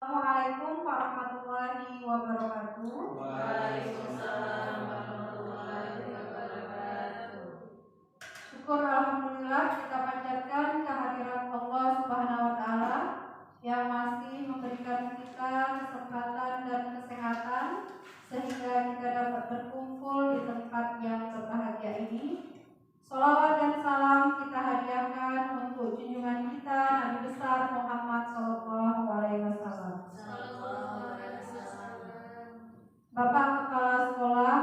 Assalamualaikum warahmatullahi wabarakatuh. Waalaikumsalam warahmatullahi wabarakatuh. Syukur alhamdulillah kita panjatkan kehadiran Allah Subhanahu wa taala yang masih memberikan kita kesempatan dan kesehatan sehingga kita dapat berkumpul di tempat yang berbahagia ini. Sholawat dan salam kita hadiahkan untuk junjungan kita Nabi besar Muhammad Sallallahu Alaihi Wasallam. Bapak Kepala Sekolah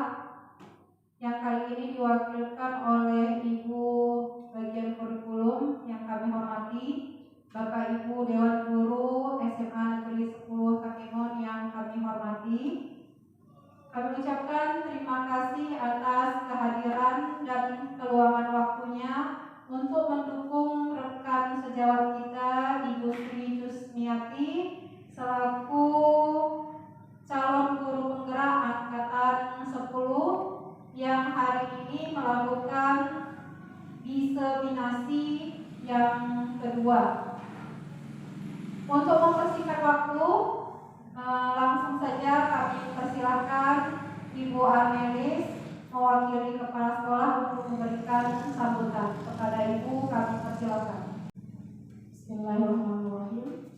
yang kali ini diwakilkan oleh Ibu Bagian Kurikulum yang kami hormati, Bapak Ibu Dewan Guru SMA Negeri 10 Kakimon yang kami hormati. Kami ucapkan terima kasih atas kehadiran dan keluangan waktunya untuk mendukung rekan sejawat kita Ibu Sri Jusmiati selaku calon guru penggerak angkatan 10 yang hari ini melakukan diseminasi yang kedua. Untuk mempersingkat waktu, langsung saja kami persilahkan Ibu Arnelis mewakili kepala sekolah untuk memberikan sambutan. Kepada Ibu kami persilahkan. Bismillahirrahmanirrahim.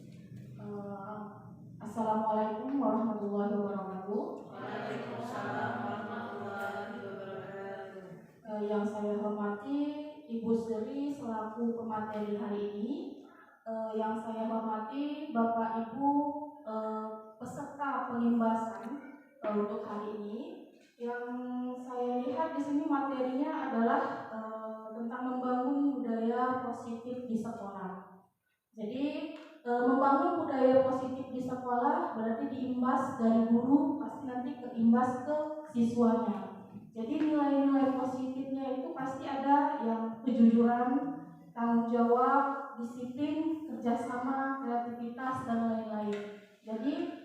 Assalamualaikum warahmatullahi wabarakatuh. Waalaikumsalam warahmatullahi wabarakatuh. Yang saya hormati Ibu Sri selaku pemateri hari ini. Yang saya hormati Bapak Ibu peserta pengimbasan untuk hari ini. Yang saya lihat di sini materinya adalah tentang membangun budaya positif di sekolah. Jadi membangun budaya positif di sekolah berarti diimbas dari guru pasti nanti keimbas ke siswanya. Jadi nilai-nilai positifnya itu pasti ada yang kejujuran, tanggung jawab, disiplin, kerjasama, kreativitas dan lain-lain. Jadi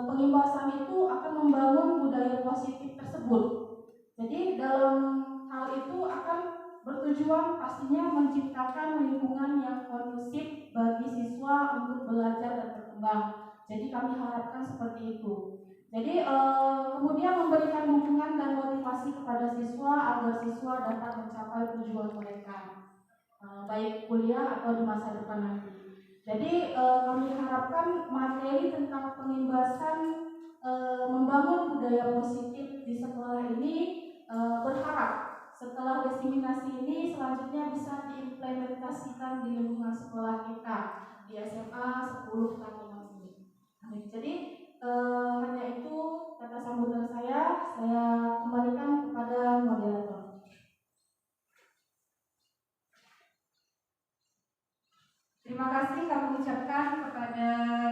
pengimbasan itu akan membangun budaya positif tersebut. Jadi dalam hal itu akan bertujuan pastinya menciptakan lingkungan yang kondusif bagi siswa untuk belajar dan berkembang. Jadi kami harapkan seperti itu. Jadi kemudian memberikan dukungan dan motivasi kepada siswa agar siswa dapat mencapai tujuan mereka, baik kuliah atau di masa depan nanti. Jadi kami harapkan materi tentang pengimbasan membangun budaya positif di sekolah ini berharap setelah diseminasi ini selanjutnya bisa diimplementasikan di lingkungan sekolah kita di SMA 10 Kakimon ini. Jadi hanya itu kata sambutan saya kembalikan kepada moderator. Terima kasih kami ucapkan kepada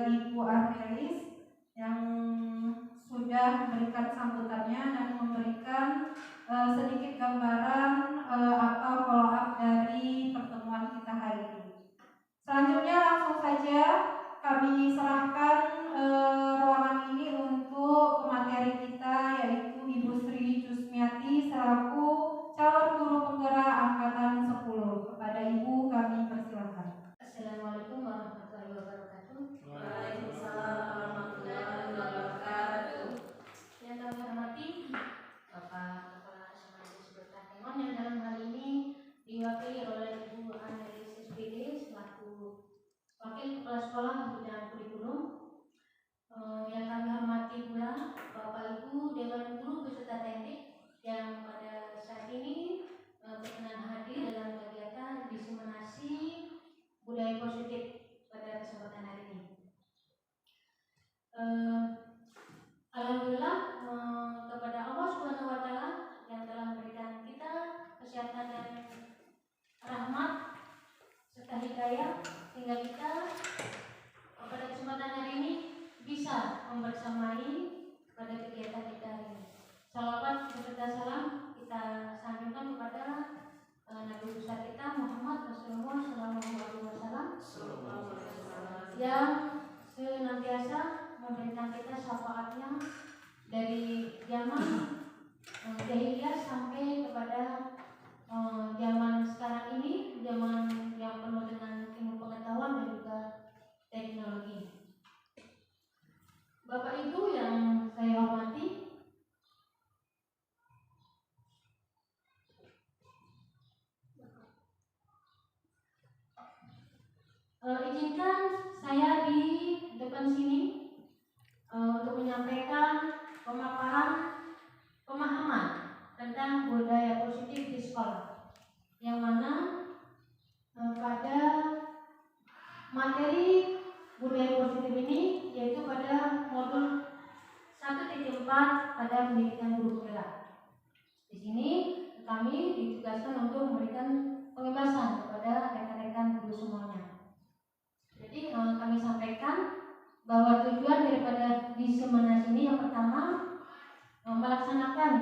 Ibu Arnelis yang sudah memberikan sambutannya dan memberikan sedikit gambaran atau follow up dari pertemuan kita hari ini. Selanjutnya langsung saja kami serahkan ruangan ini untuk pemateri kita yaitu Ibu Sri Jusmiati selaku calon guru penggerak angkatan 10. Kepada Ibu kami persilakan. Assalamualaikum warahmatullahi wabarakatuh. Waalaikumsalam warahmatullahi wabarakatuh. Yang kami hormati Bapak Kepala SMA 10 Kakimon yang dalam hal ini diwakili oleh Ibu Arnelis SPD selaku Wakil Kepala Sekolah Bidang Kurikulum. Yang kami hormati pula Bapak Ibu Dewan Guru beserta teknik yang pada saat ini berkenan hadir dalam kegiatan diseminasi budaya positif pada kesempatan hari ini. Alhamdulillah kepada Allah Subhanahu wa taala yang telah memberikan kita kesehatan dan rahmat serta hidayah sehingga kita pada kesempatan hari ini bisa membersamai pada kegiatan kita hari ini. Salawat beserta salam kita sanjungkan kepada Nabi besar kita Muhammad Rasulullah SAW yang senantiasa memberikan kita syafaatnya dari zaman jahiliyah sampai kepada zaman sekarang ini, zaman yang penuh dengan ilmu pengetahuan dan juga teknologi. Izinkan saya di depan sini untuk menyampaikan pemahaman tentang budaya positif di sekolah, yang mana pada materi budaya positif ini yaitu pada modul 1.4 pada pendidikan guru penggerak. Di sini kami ditugaskan untuk memberikan pembebasan kepada rekan-rekan guru semuanya. Jadi kami sampaikan bahwa tujuan daripada diseminasi ini yang pertama melaksanakan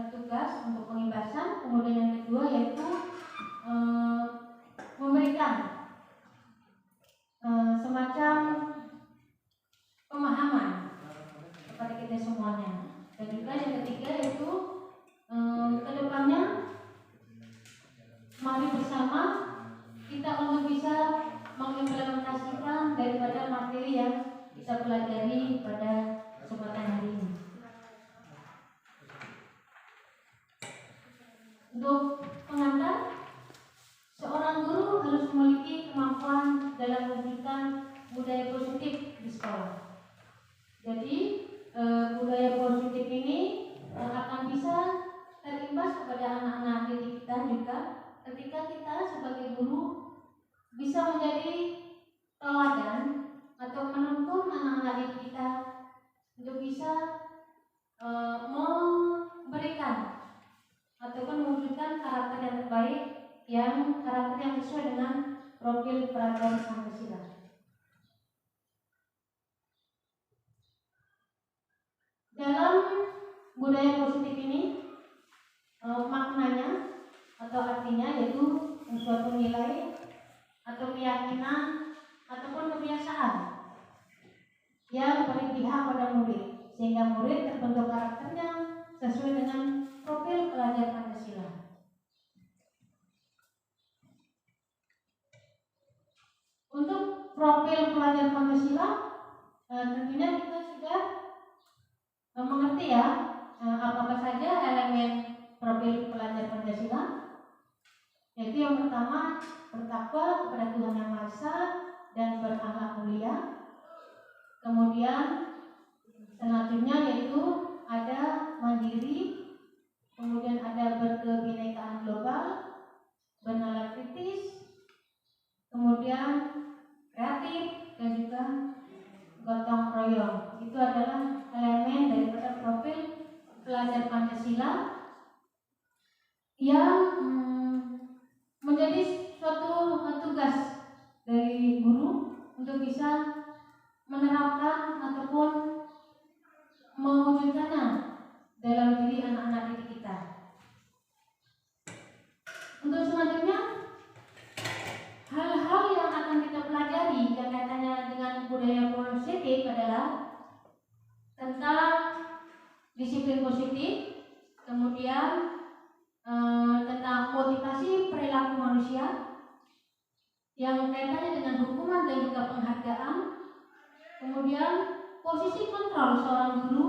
tugas untuk pembebasan, kemudian yang kedua yaitu memberikan semacam pemahaman kepada kita semuanya, dan juga yang ketiga yaitu kedepannya mari bersama kita untuk bisa mengimplementasikan daripada materi yang kita pelajari pada kesempatan hari ini. Untuk pengantar, seorang guru harus memiliki kemampuan dalam memberikan budaya positif di sekolah. Jadi budaya positif ini akan bisa terimbas kepada anak-anak didik kita juga ketika kita sebagai guru bisa menjadi teladan atau menuntun anak-anak didik kita untuk bisa memberikan ataupun mewujudkan karakter yang terbaik, karakter yang sesuai dengan profil pelajar Pancasila. Dalam budaya positif ini maknanya atau artinya yaitu suatu nilai atau keyakinan ataupun kebiasaan yang berpihak pada murid, sehingga murid terbentuk karakternya sesuai dengan profil pelajar Pancasila. Untuk profil pelajar Pancasila tentunya kita sudah mengerti ya apa saja elemen profil pelajar Pancasila, yaitu yang pertama bertakwa kepada Tuhan Yang Maha Esa dan berakhlak mulia. Kemudian selanjutnya yaitu ada mandiri, kemudian ada berkebinekaan global, bernalar kritis, kemudian kreatif, dan juga gotong royong. Itu adalah elemen daripada profil pelajar Pancasila yang menjadi suatu tugas dari guru untuk bisa menerapkan ataupun mewujudkannya dalam diri anak-anak didik kita. Untuk selanjutnya, hal-hal yang akan kita pelajari yang kaitannya dengan budaya positif adalah tentang disiplin positif, kemudian tentang motivasi perilaku manusia yang kaitannya dengan hukuman dan juga penghargaan, kemudian posisi kontrol seorang guru,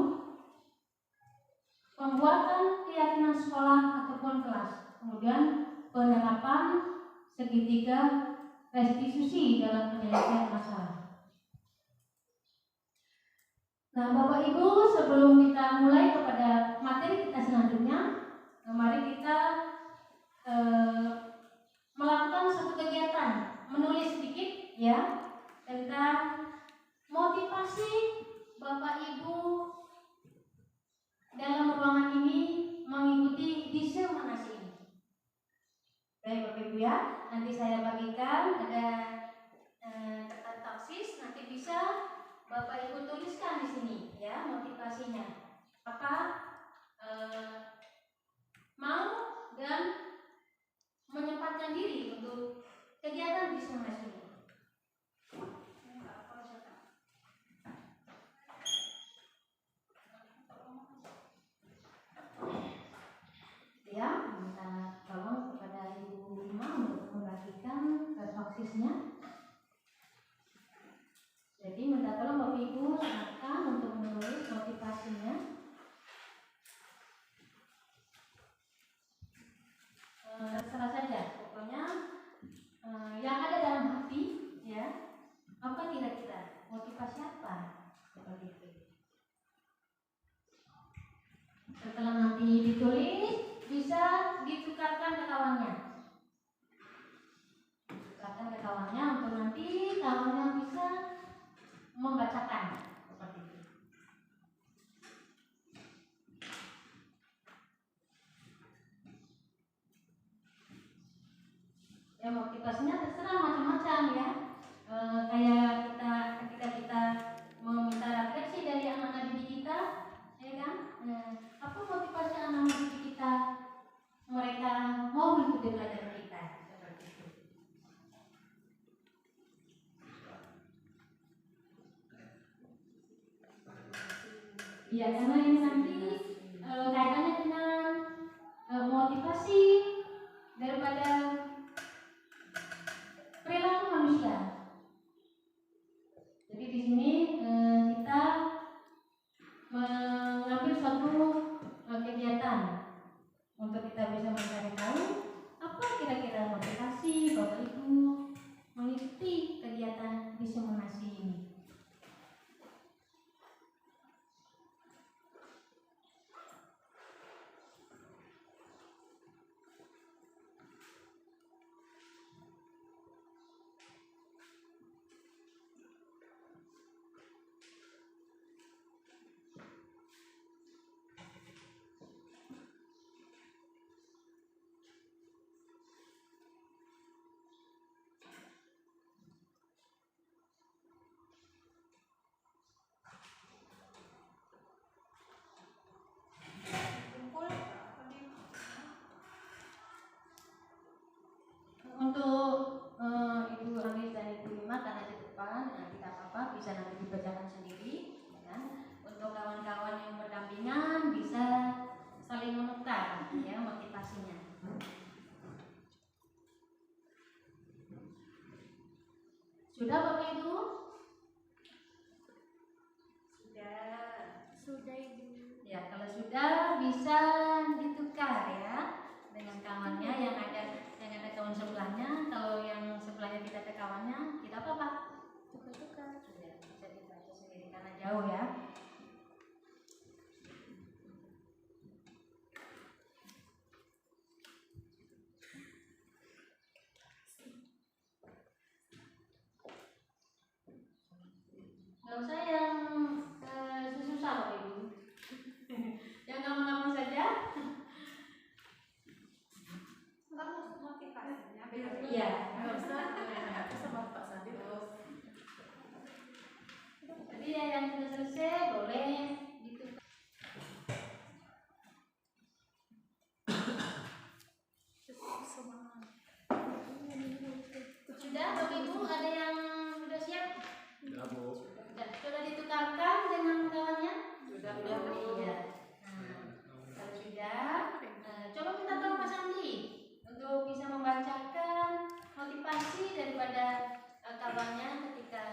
pembuatan keyakinan sekolah ataupun kelas, kemudian penerapan segitiga restitusi dalam penyelesaian masalah. Nah, Bapak Ibu, sebelum kita mulai kepada materi kita selanjutnya, mari kita melakukan satu kegiatan, menulis sedikit ya tentang motivasi Bapak Ibu dalam ruangan ini mengikuti diseminasi ini. Baik Bapak Ibu ya, nanti saya bagikan ada catatan taksis, nanti bisa Bapak Ibu tuliskan di sini ya motivasinya apa, mau dan menyempatkan diri untuk kegiatan diseminasi ini. Ya, minta tolong kepada Ibu Rima untuk membagikan taksisnya. motivasi apa? Seperti itu. Setelah nanti ditulis, bisa ditukarkan ke kawannya. Ditukarkan ke kawannya untuk nanti kawannya bisa membacakan. Seperti itu. Ya, motivasinya terserah macam-macam ya. Kayak kita ketika kita meminta refleksi dari anak-anak didik kita, ya kan? Apa motivasi anak-anak didik kita? Mereka mau mengikuti pelajaran kita, seperti itu. Iya, karena ini nanti kaitannya dengan motivasi daripada perilaku manusia. Jadi di sini kita mengambil suatu kegiatan untuk kita bisa mencari tahu apa kira-kira motivasi Bapak Ibu mengikuti kegiatan diseminasi ini. Untuk Ibu Anis dan Ibu Lima karena di depan tidak apa-apa, bisa nanti dibacakan sendiri, ya kan? Untuk kawan-kawan yang berdampingan bisa saling menukar ya motivasinya. Sudah Bapak Ibu? Sudah Ibu. Ya, kalau sudah bisa ditukar ya dengan kawannya yang ada kawan sebelahnya. Kalau yang sebelahnya tidak ada kawannya, tidak apa-apa. Tukar-tukar. Sudah bisa dibaca sendiri karena jauh ya. Gak usah yang susah Bapak Ibu. Yang gampang-gampang saja. Motivasinya beda. Iya. Nggak usah, aku sama Pak Sandi terus. Jadi ya yang sudah selesai boleh ditukar. Sudah Bapak Ibu, ada yang sudah siap? Ya, Bu. Sudah ditukarkan dengan kawannya? Sudah Iya. Kalau sudah, coba minta tolong Mas Andi untuk bisa membacakan motivasi daripada kawannya ketika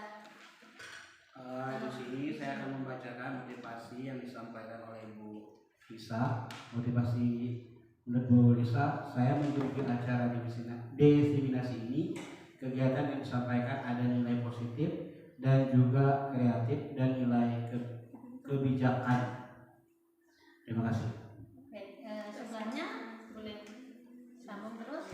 Di sini saya akan membacakan motivasi yang disampaikan oleh Ibu Lisa. Motivasi menurut Bu Lisa, saya mengikuti acara diseminasi ini. Kegiatan yang disampaikan ada nilai positif dan juga kreatif dan nilai kebijakan. Terima kasih. baik, sebelahnya boleh sambung terus.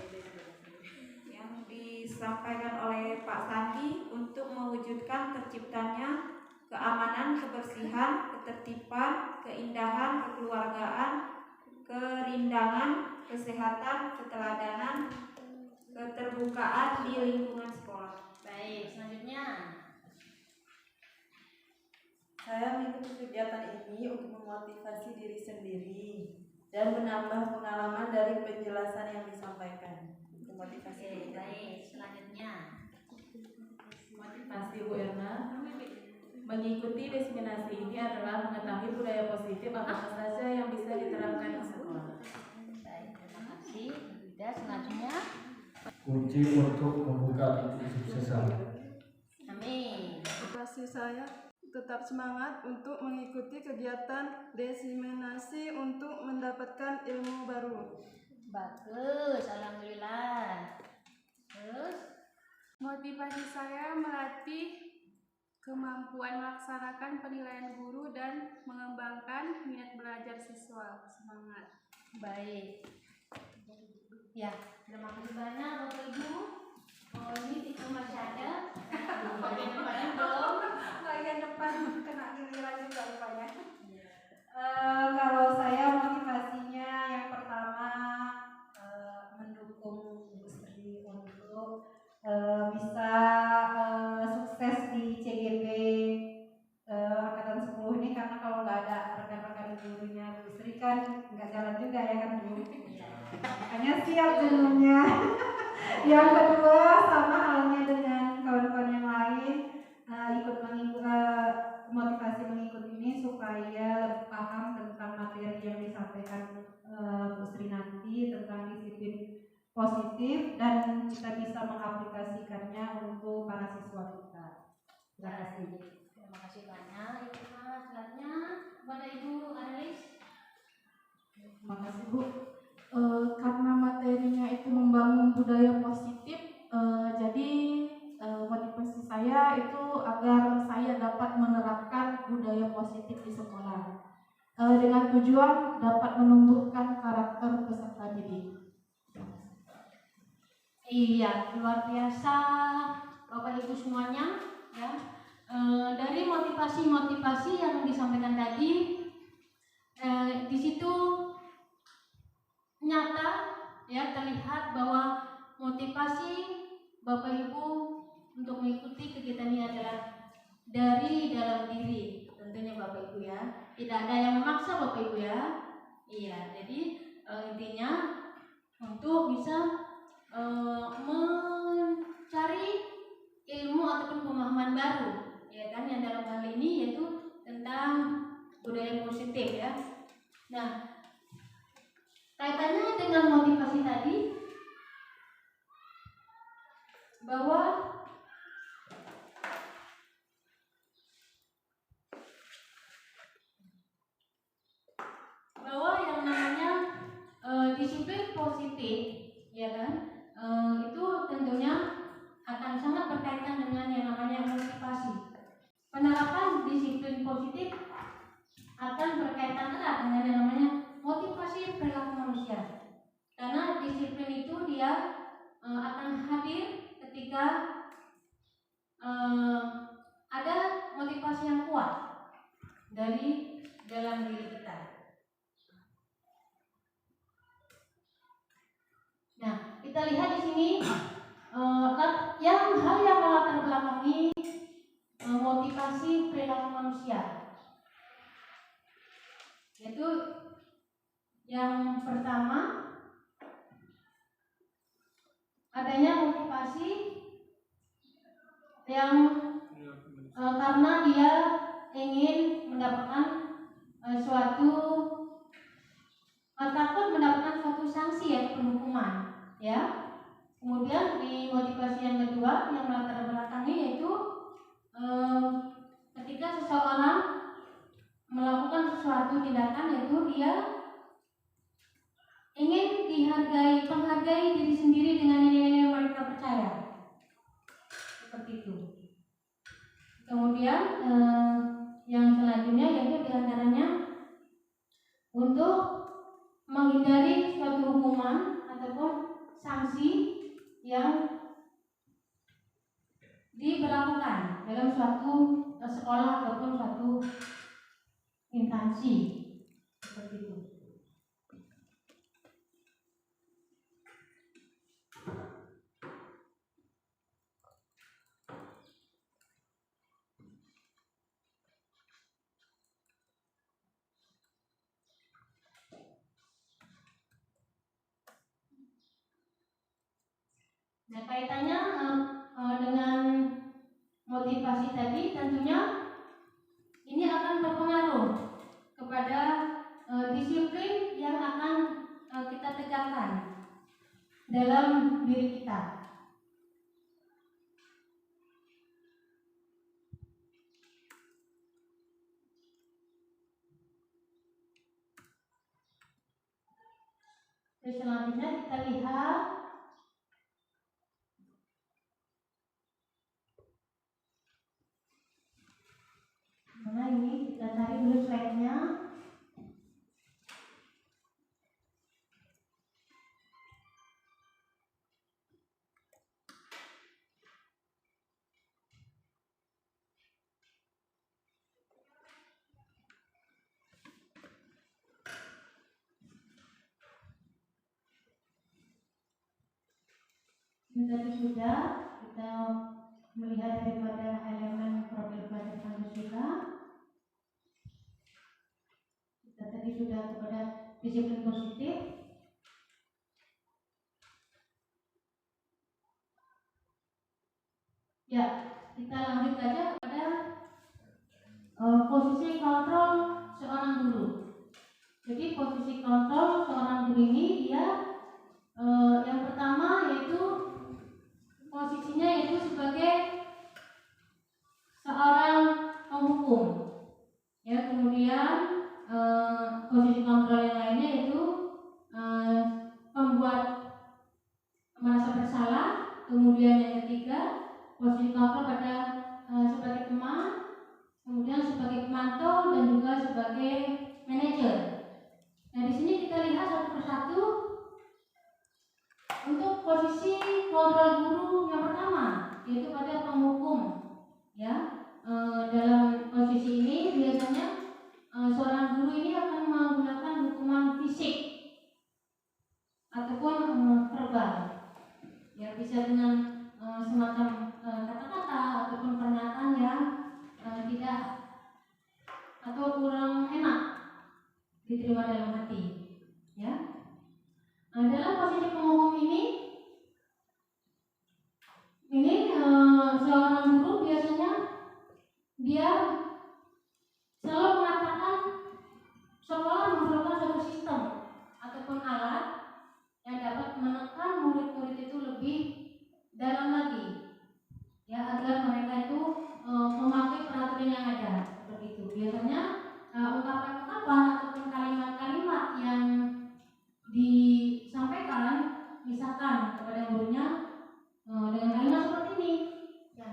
Yang disampaikan oleh Pak Sandi untuk mewujudkan terciptanya keamanan, kebersihan, ketertiban, keindahan, kekeluargaan, kerindangan, kesehatan, keteladanan, keterbukaan di lingkungan sekolah. Baik, selanjutnya. Saya mengikuti kegiatan ini untuk memotivasi diri sendiri dan menambah pengalaman dari penjelasan yang disampaikan. Itu motivasi. Oke, baik, selanjutnya. Motivasi Bu Erna, mengikuti diseminasi ini adalah mengetahui budaya positif apa saja yang bisa diterapkan di sekolah. Baik, terima kasih. Sudah, selanjutnya. Kunci untuk membuka pintu kesuksesan. Amin. Motivasi saya tetap semangat untuk mengikuti kegiatan diseminasi untuk mendapatkan ilmu baru. Bagus, alhamdulillah. Terus, Motivasi saya melatih kemampuan melaksanakan penilaian guru dan mengembangkan minat belajar siswa. Semangat. Baik. Ya, terima kasih banyak Bapak Ibu. Oh, ini itu masih ada. Bagian depannya belum. Bagian depan kena giliran juga rupanya. Kalau saya motivasinya yang pertama mendukung Ibu Sri untuk bisa sukses di CGP angkatan 10 ini, karena kalau nggak ada rekan-rekan gurunya Bu Sri kan nggak jalan juga ya kan Bu. Makanya siap sebelumnya. Yang kedua sama halnya dengan kawan-kawan yang lain, ikut motivasi mengikut ini supaya lebih paham tentang materi yang disampaikan Bu Sri nanti tentang disiplin positif, dan kita bisa mengaplikasikannya untuk para siswa kita. Terima kasih. Terima kasih banyak. Selanjutnya kepada Ibu Analis. Terima kasih Bu. Karena materinya itu membangun budaya positif, jadi motivasi saya itu agar saya dapat menerapkan budaya positif di sekolah dengan tujuan dapat menumbuhkan karakter peserta didik. Iya, luar biasa Bapak Ibu semuanya ya. Dari motivasi-motivasi yang disampaikan tadi, di situ nyata ya, terlihat bahwa motivasi Bapak Ibu untuk mengikuti kegiatan ini adalah dari dalam diri tentunya Bapak Ibu ya. Tidak ada yang memaksa Bapak Ibu ya. Iya, jadi intinya untuk bisa mencari ilmu ataupun pemahaman baru ya kan, yang dalam hal ini yaitu tentang budaya positif ya. Nah, kaitannya dengan motivasi tadi, bahwa yang namanya disiplin positif ya kan, itu tentunya akan sangat berkaitan dengan yang namanya motivasi. Penerapan disiplin positif akan berkaitan erat dengan yang namanya motivasi perilaku manusia, karena disiplin itu dia akan hadir ketika ada motivasi yang kuat dari dalam diri kita. Nah, kita lihat di sini yang melatar belakangi motivasi perilaku manusia, yaitu yang pertama adanya motivasi yang karena dia ingin mendapatkan takut mendapatkan suatu sanksi atau hukuman ya. Kemudian di motivasi yang kedua yang melatar belakangi yaitu ketika seseorang melakukan sesuatu tindakan, yaitu dia ingin menghargai diri sendiri dengan nilai-nilai yang mereka percaya, seperti itu. Kemudian yang selanjutnya yaitu diantaranya untuk menghindari suatu hukuman ataupun sanksi yang diberlakukan dalam suatu sekolah ataupun suatu instansi, seperti itu. Nah, kaitannya dengan motivasi tadi, tentunya ini akan berpengaruh kepada disiplin yang akan kita tegakkan dalam diri kita. Terus selanjutnya kita lihat dulu slide-nya. Ini tadi sudah kita melihat daripada elemen profil pelajar kampus kita. Kita tadi sudah kepada disiplin positif. Ya, kita lanjut aja pada posisi kontrol seorang guru. Jadi posisi kontrol seorang guru ini dia yang pertama yaitu posisinya itu sebagai seorang penghukum. Ya, kemudian posisi kontrol yang lainnya yaitu membuat merasa bersalah. Kemudian yang ketiga posisi kontrol pada sebagai teman, kemudian sebagai pemantau dan juga sebagai manajer. Nah, di sini kita lihat satu persatu untuk posisi kontrol guru yang pertama yaitu pada penghukum. Ya, dalam posisi ini biasanya seorang guru ini akan menggunakan hukuman fisik ataupun verbal. Ya, bisa dengan semacam kata-kata ataupun pernyataan yang tidak atau kurang enak diterima dalam hati. Ya. Dalam posisi penghukum ini seorang guru biasanya dia selalu mengatakan sekolah memerlukan suatu sistem ataupun alat yang dapat menekan murid-murid itu lebih dalam lagi, ya, agar mereka itu memakai peraturan yang ada. Seperti itu. Biasanya ungkapan-ungkapan ataupun kalimat-kalimat yang disampaikan misalkan kepada muridnya dengan kalimat seperti ini, ya,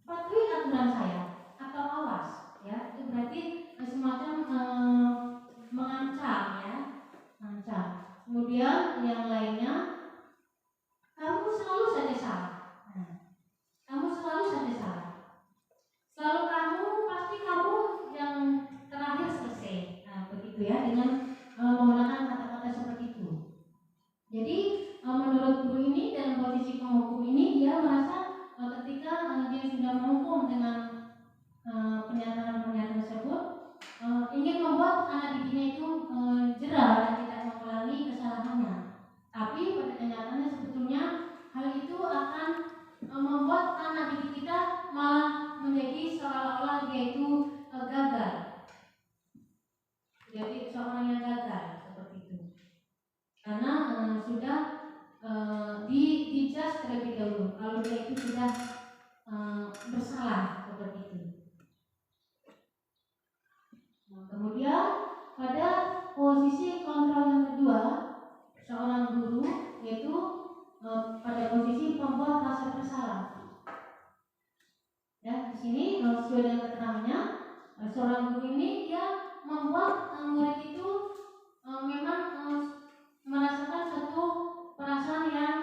patuhi aturan saya atau awas, ya, itu berarti semacam mengancam, ya, mengancam. Kemudian yang lainnya, kamu selalu saja salah. Nah, kamu selalu saja salah. Selalu kamu, pasti kamu yang terakhir selesai. Nah, begitu ya, dengan menggunakan kata-kata seperti itu. Jadi menurut guru ini dalam posisi penghukum ini dia merasa ketika dia sudah menghukum dengan pernyataan-pernyataan tersebut ingin membuat anak didiknya itu jera dan tidak mengulangi kesalahannya. Tapi pada kenyataannya sebetulnya hal itu akan membuat anak didik kita malah menjadi seolah-olah dia itu gagal. Jadi seorang yang gagal seperti itu. Karena sudah dijudge terlebih dahulu kalau dia itu sudah bersalah seperti itu. Nah, kemudian pada posisi kontrol yang kedua seorang guru yaitu pada posisi pembuat rasa bersalah. Ya, di sini sesuai dengan keterangannya seorang guru ini dia membuat murid itu memang merasakan satu perasaan yang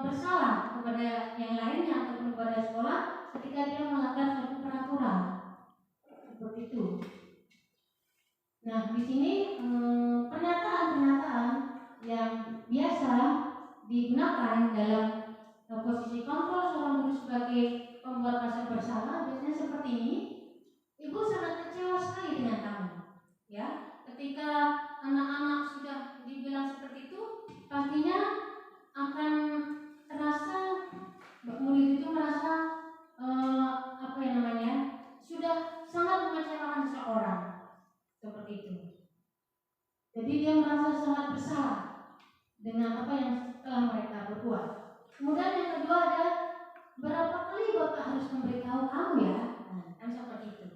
bersalah kepada yang lainnya ataupun kepada sekolah ketika dia melanggar suatu peraturan seperti itu. Nah, di sini pernyataan-pernyataan yang biasa digunakan dalam posisi kontrol seorang guru sebagai pembuat rasa bersalah biasanya seperti ini. Ibu sangat kecewa sekali dengan kamu. Ya, ketika anak-anak sudah dibilang seperti itu, pastinya akan terasa murid itu merasa sudah sangat mengecewakan seseorang seperti itu. Jadi dia merasa sangat bersalah dengan apa yang telah mereka berbuat. Kemudian yang kedua ada berapa kali Bapak harus memberitahu kamu ya, nah, kan seperti itu.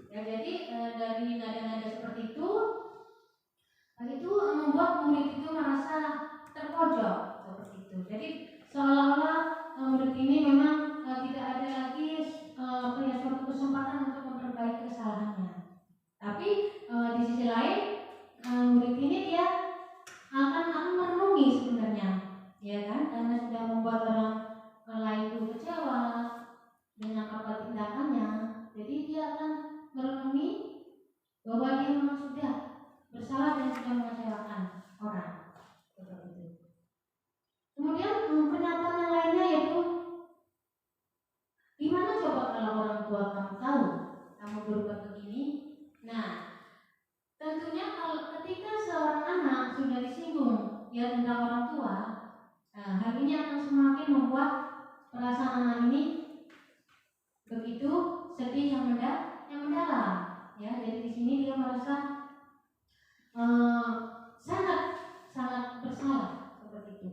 Ya, jadi dari nada-nada seperti itu membuat murid itu merasa terpojok seperti itu. Jadi seolah-olah murid ini memang tidak ada lagi suatu kesempatan untuk memperbaiki kesalahannya. yang sudah mengecewakan orang. Seperti itu. Kemudian pernyataan yang lainnya yaitu, gimana coba kalau orang tua kamu tahu kamu berbuat begini? Nah, tentunya kalau ketika seorang anak sudah disinggung ya tentang orang tua, hal ini akan semakin membuat perasaan anak ini begitu sedih yang mendalam. Ya, jadi di sini dia merasa sangat bersalah seperti itu.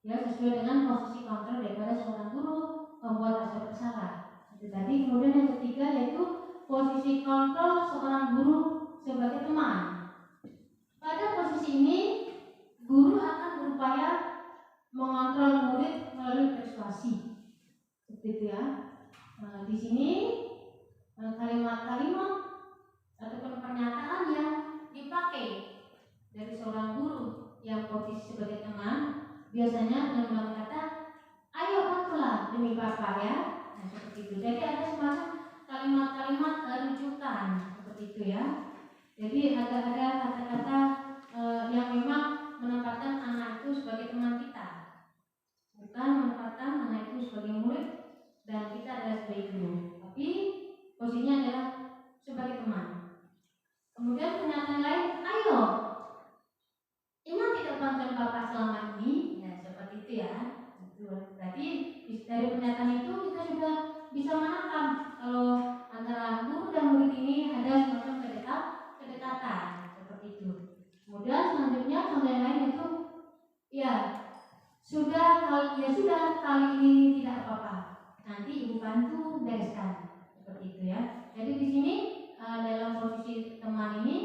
Ya, sesuai dengan posisi kontrol daripada seorang guru membuat rasa bersalah. Itu tadi. Kemudian yang ketiga yaitu posisi kontrol seorang guru sebagai teman. Pada posisi ini guru akan berupaya mengontrol murid melalui persuasi. Seperti itu ya. Di sini kalimat-kalimat ataupun pernyataan yang dipakai dari seorang guru yang posisi sebagai teman biasanya dengan kata, ayo bantulah demi papa ya. Nah, seperti itu. Jadi ada semacam kalimat-kalimat rujukan seperti itu ya. Jadi ada kata-kata yang memang menempatkan anak itu sebagai teman kita, bukan menempatkan anak itu sebagai murid dan kita adalah sebagai guru, tapi posisinya adalah sebagai teman. Kemudian pernyataan lain, ayo ingat tidak bantuan bapak selama ini. Ya, seperti itu ya. Berarti dari pernyataan itu kita sudah bisa menangkap kalau antara guru dan murid ini ada semacam kedekatan seperti itu. Kemudian selanjutnya contoh yang lain itu, ya sudah kali ini tidak apa-apa, nanti ibu bantu bereskan seperti itu ya. Jadi di sini dalam posisi teman ini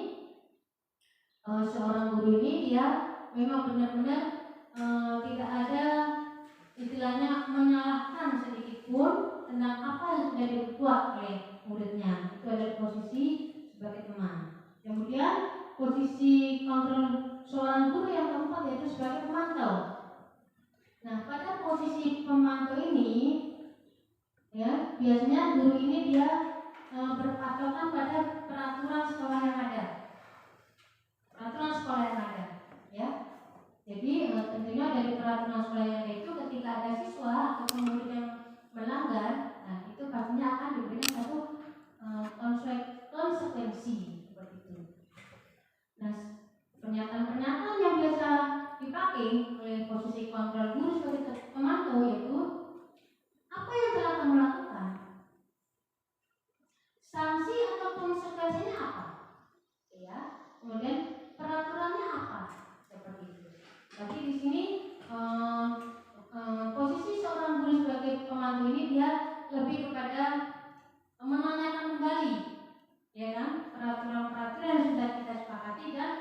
seorang guru ini dia memang benar-benar tidak ada istilahnya menyalahkan sedikit pun tentang apa yang sudah dibuat oleh muridnya. Itu adalah posisi sebagai teman. Kemudian posisi kontrol seorang guru yang keempat yaitu sebagai pemantau. Nah, pada posisi pemantau ini ya biasanya guru ini dia berpatokan pada peraturan sekolah yang ada. Peraturan sekolah yang ada ya. Jadi tentunya dari peraturan sekolah yang ada itu ketika ada siswa atau murid yang melanggar, nah itu pastinya akan diberikan satu konsekuensi seperti itu. Nah, pernyataan-pernyataan yang biasa dipakai oleh posisi kontrol guru sebagai pemantau yaitu, apa yang telah kamu lakukan? Sanksi atau konsekuensinya apa? Ya, kemudian peraturannya apa? Seperti itu. Tapi di sini posisi seorang guru sebagai pemantau ini dia lebih kepada menanyakan kembali, ya kan, peraturan-peraturan yang sudah kita sepakati dan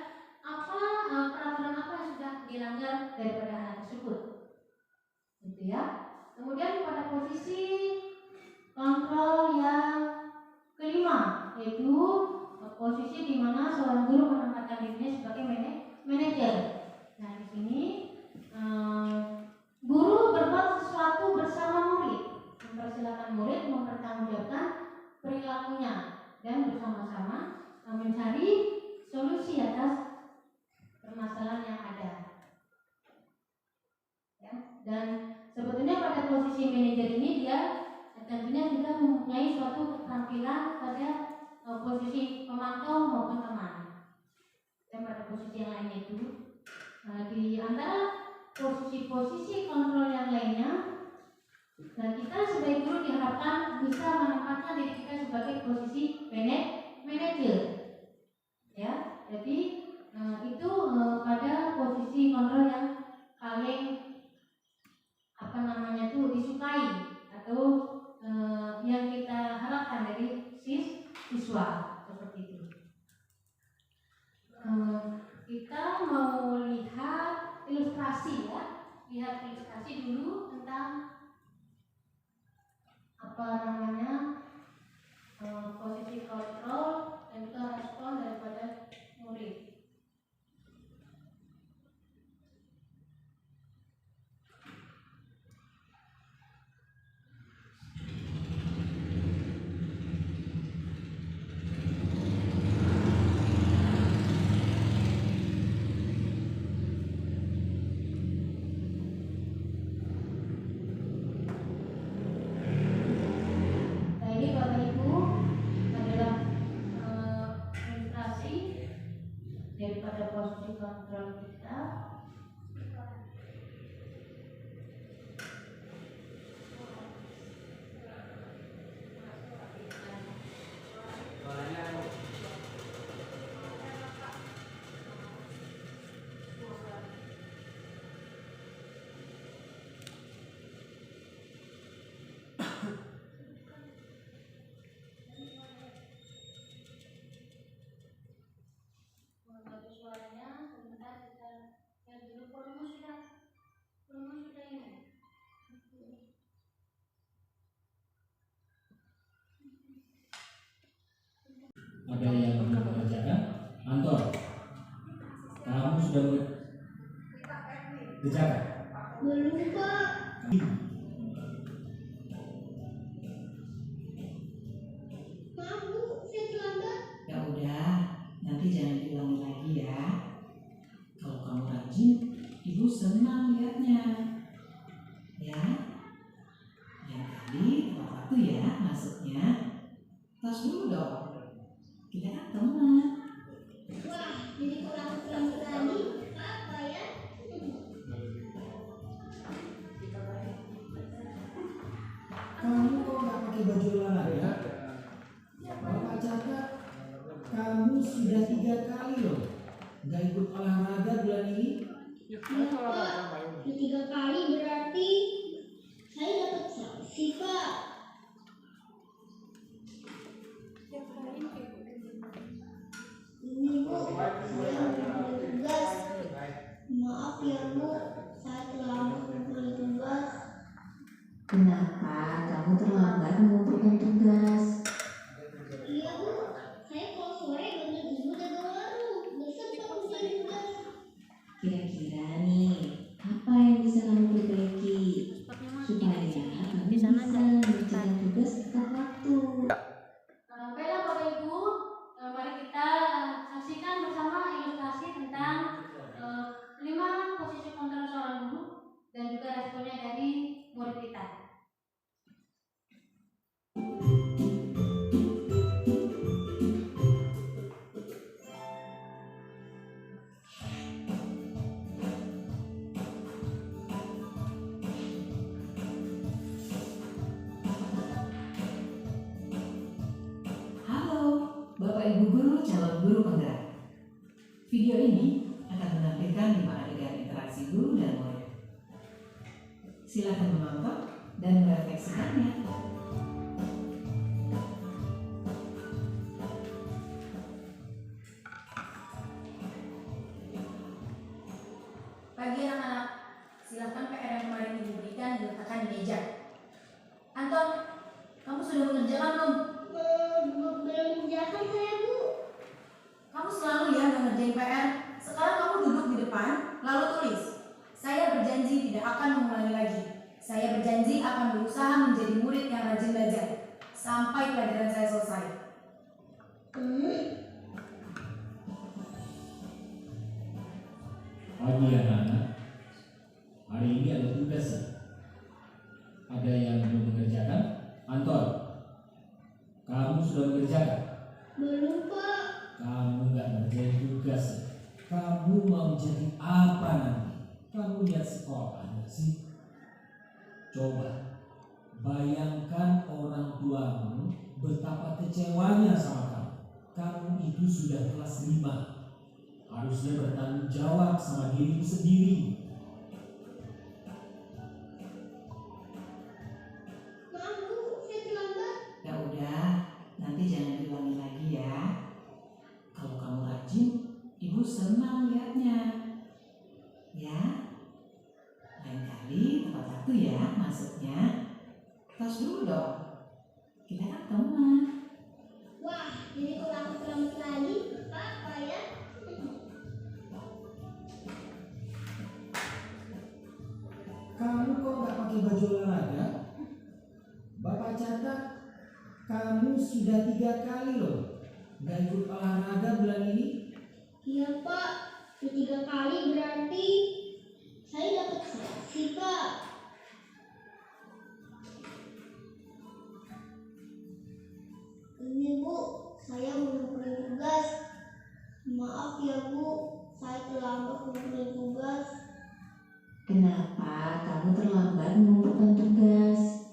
peraturan apa yang sudah dilanggar daripada anak tersebut, gitu ya. Kemudian pada posisi kontrol yang kelima yaitu posisi di mana seorang guru menempatkan dirinya sebagai manajer. Nah, di sini guru berbuat sesuatu bersama murid, mempersilahkan murid mempertanggungjawabkan perilakunya dan bersama-sama mencari solusi atas permasalahan yang ada. Ya, dan sebetulnya pada posisi manajer ini dia tentunya juga mempunyai suatu keterampilan pada posisi pemantau maupun teman. Dan pada posisi yang lainnya itu di antara posisi-posisi kontrol yang lainnya, nah kita sebagai guru diharapkan bisa menempatkan diri kita sebagai posisi manajer. Ya, jadi itu pada posisi kontrol yang paling disukai atau yang kita harapkan dari siswa seperti itu. Kita mau lihat ilustrasi ya, lihat ilustrasi dulu tentang posisi kontrol dan juga respon daripada murid. kita. Untuk suaranya sebentar kita lihat dulu volume sudah ini. Ada yang belum mengerjakan? Anton, kamu sudah mengerjakan? Belum, Pak. Maaf, Bu, saya terlambat. Ya udah, nanti jangan diulangi lagi ya. Kalau kamu rajin, ibu senang lihatnya. Ya, lain kali tepat waktu ya masuknya. Tas dulu dong. Kita kan teman. Wah, jadi kalau aku terlambat lagi, apa ya? Kamu kok nggak pakai baju olahraga? Bapak catat, kamu sudah 3 kali loh nggak ikut olahraga bulan ini. Ya, Pak. 3 kali berarti saya dapat sanksi, Pak. Ini, Bu, saya mengumpulkan tugas. Maaf ya, Bu, saya terlambat mengumpulkan tugas. Kenapa kamu terlambat mengumpulkan tugas? Iya, Bu, saya kalau sore bangun ibu dagang warung, nggak sempat mengumpulkan tugas. Kira-kira nih, apa yang bisa kamu perbaiki supaya kamu bisa mengerjakan tugas tepat waktu? Baiklah Bapak Ibu, mari kita saksikan bersama ilustrasi tentang 5 posisi kontrol seorang guru dan juga responnya dari murid kita. Halo, Bapak Ibu guru calon guru penggerak. Video ini akan menampilkan 5 adegan interaksi guru dan murid. Silakan menonton dan merefleksikannya. Pagi anak-anak, silakan PR yang kemarin diberikan diletakkan di meja. Anton, kamu sudah mengerjakan belum? Belum mengerjakan saya, Bu. Kamu selalu ya nggak ngerjain PR. Sekarang kamu duduk di depan, lalu tulis. Saya berjanji tidak akan mengulangi lagi. Saya berjanji akan berusaha menjadi murid yang rajin belajar sampai pelajaran saya selesai. Pagi anak-anak, hari ini ada tugas ya? Ada yang belum mengerjakan? Anton, kamu sudah mengerjakan? Belum, Pak. Kamu nggak ngerjain tugas ya? Kamu mau jadi apa nanti? Kamu lihat sekolah nggak sih? Coba bayangkan orang tuamu betapa kecewanya sama kamu. Kamu itu sudah kelas 5. Harusnya bertanggung jawab sama dirimu sendiri. Maaf, Bu, saya terlambat. Ya udah, nanti jangan diulangi lagi ya. Kalau kamu rajin, ibu senang lihatnya. Ya, lain kali tepat waktu ya masuknya. Tas dulu dong. Kita kan teman. Wah, jadi kalau aku terlambat lagi, apa ya? Kamu kok nggak pakai baju olahraga? Bapak catat, kamu sudah 3 kali loh nggak ikut olahraga bulan ini. Iya, Pak. 3 kali berarti saya dapat sanksi, Pak. Ini, Bu, saya mengumpulkan tugas. Maaf ya, Bu, saya terlambat mengumpulkan kamu terlambat mengumpulkan tugas.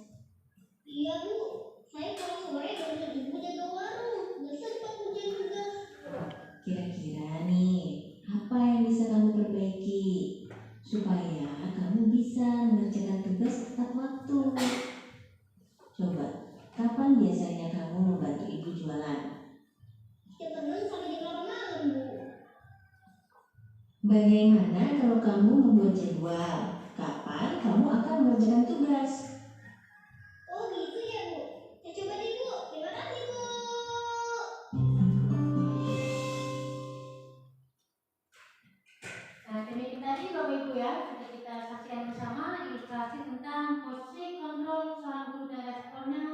Iya Bu, saya pulang sore bantuin ibu jaga warung, nggak sempat ngerjain tugas. Kira-kira nih, apa yang bisa kamu perbaiki supaya kamu bisa mengerjakan tugas tepat waktu? Coba, kapan biasanya kamu membantu ibu jualan? Setiap hari sampai jam 8 malam Bu. Bagaimana kalau kamu membuat jadwal? Kapan kamu akan mengerjakan tugas? Oh gitu ya Bu, saya coba deh Bu, terima kasih Bu. Nah, demikian tadi Bapak Ibu ya, sudah kita saksikan bersama ilustrasi tentang posisi kontrol seorang guru dan responnya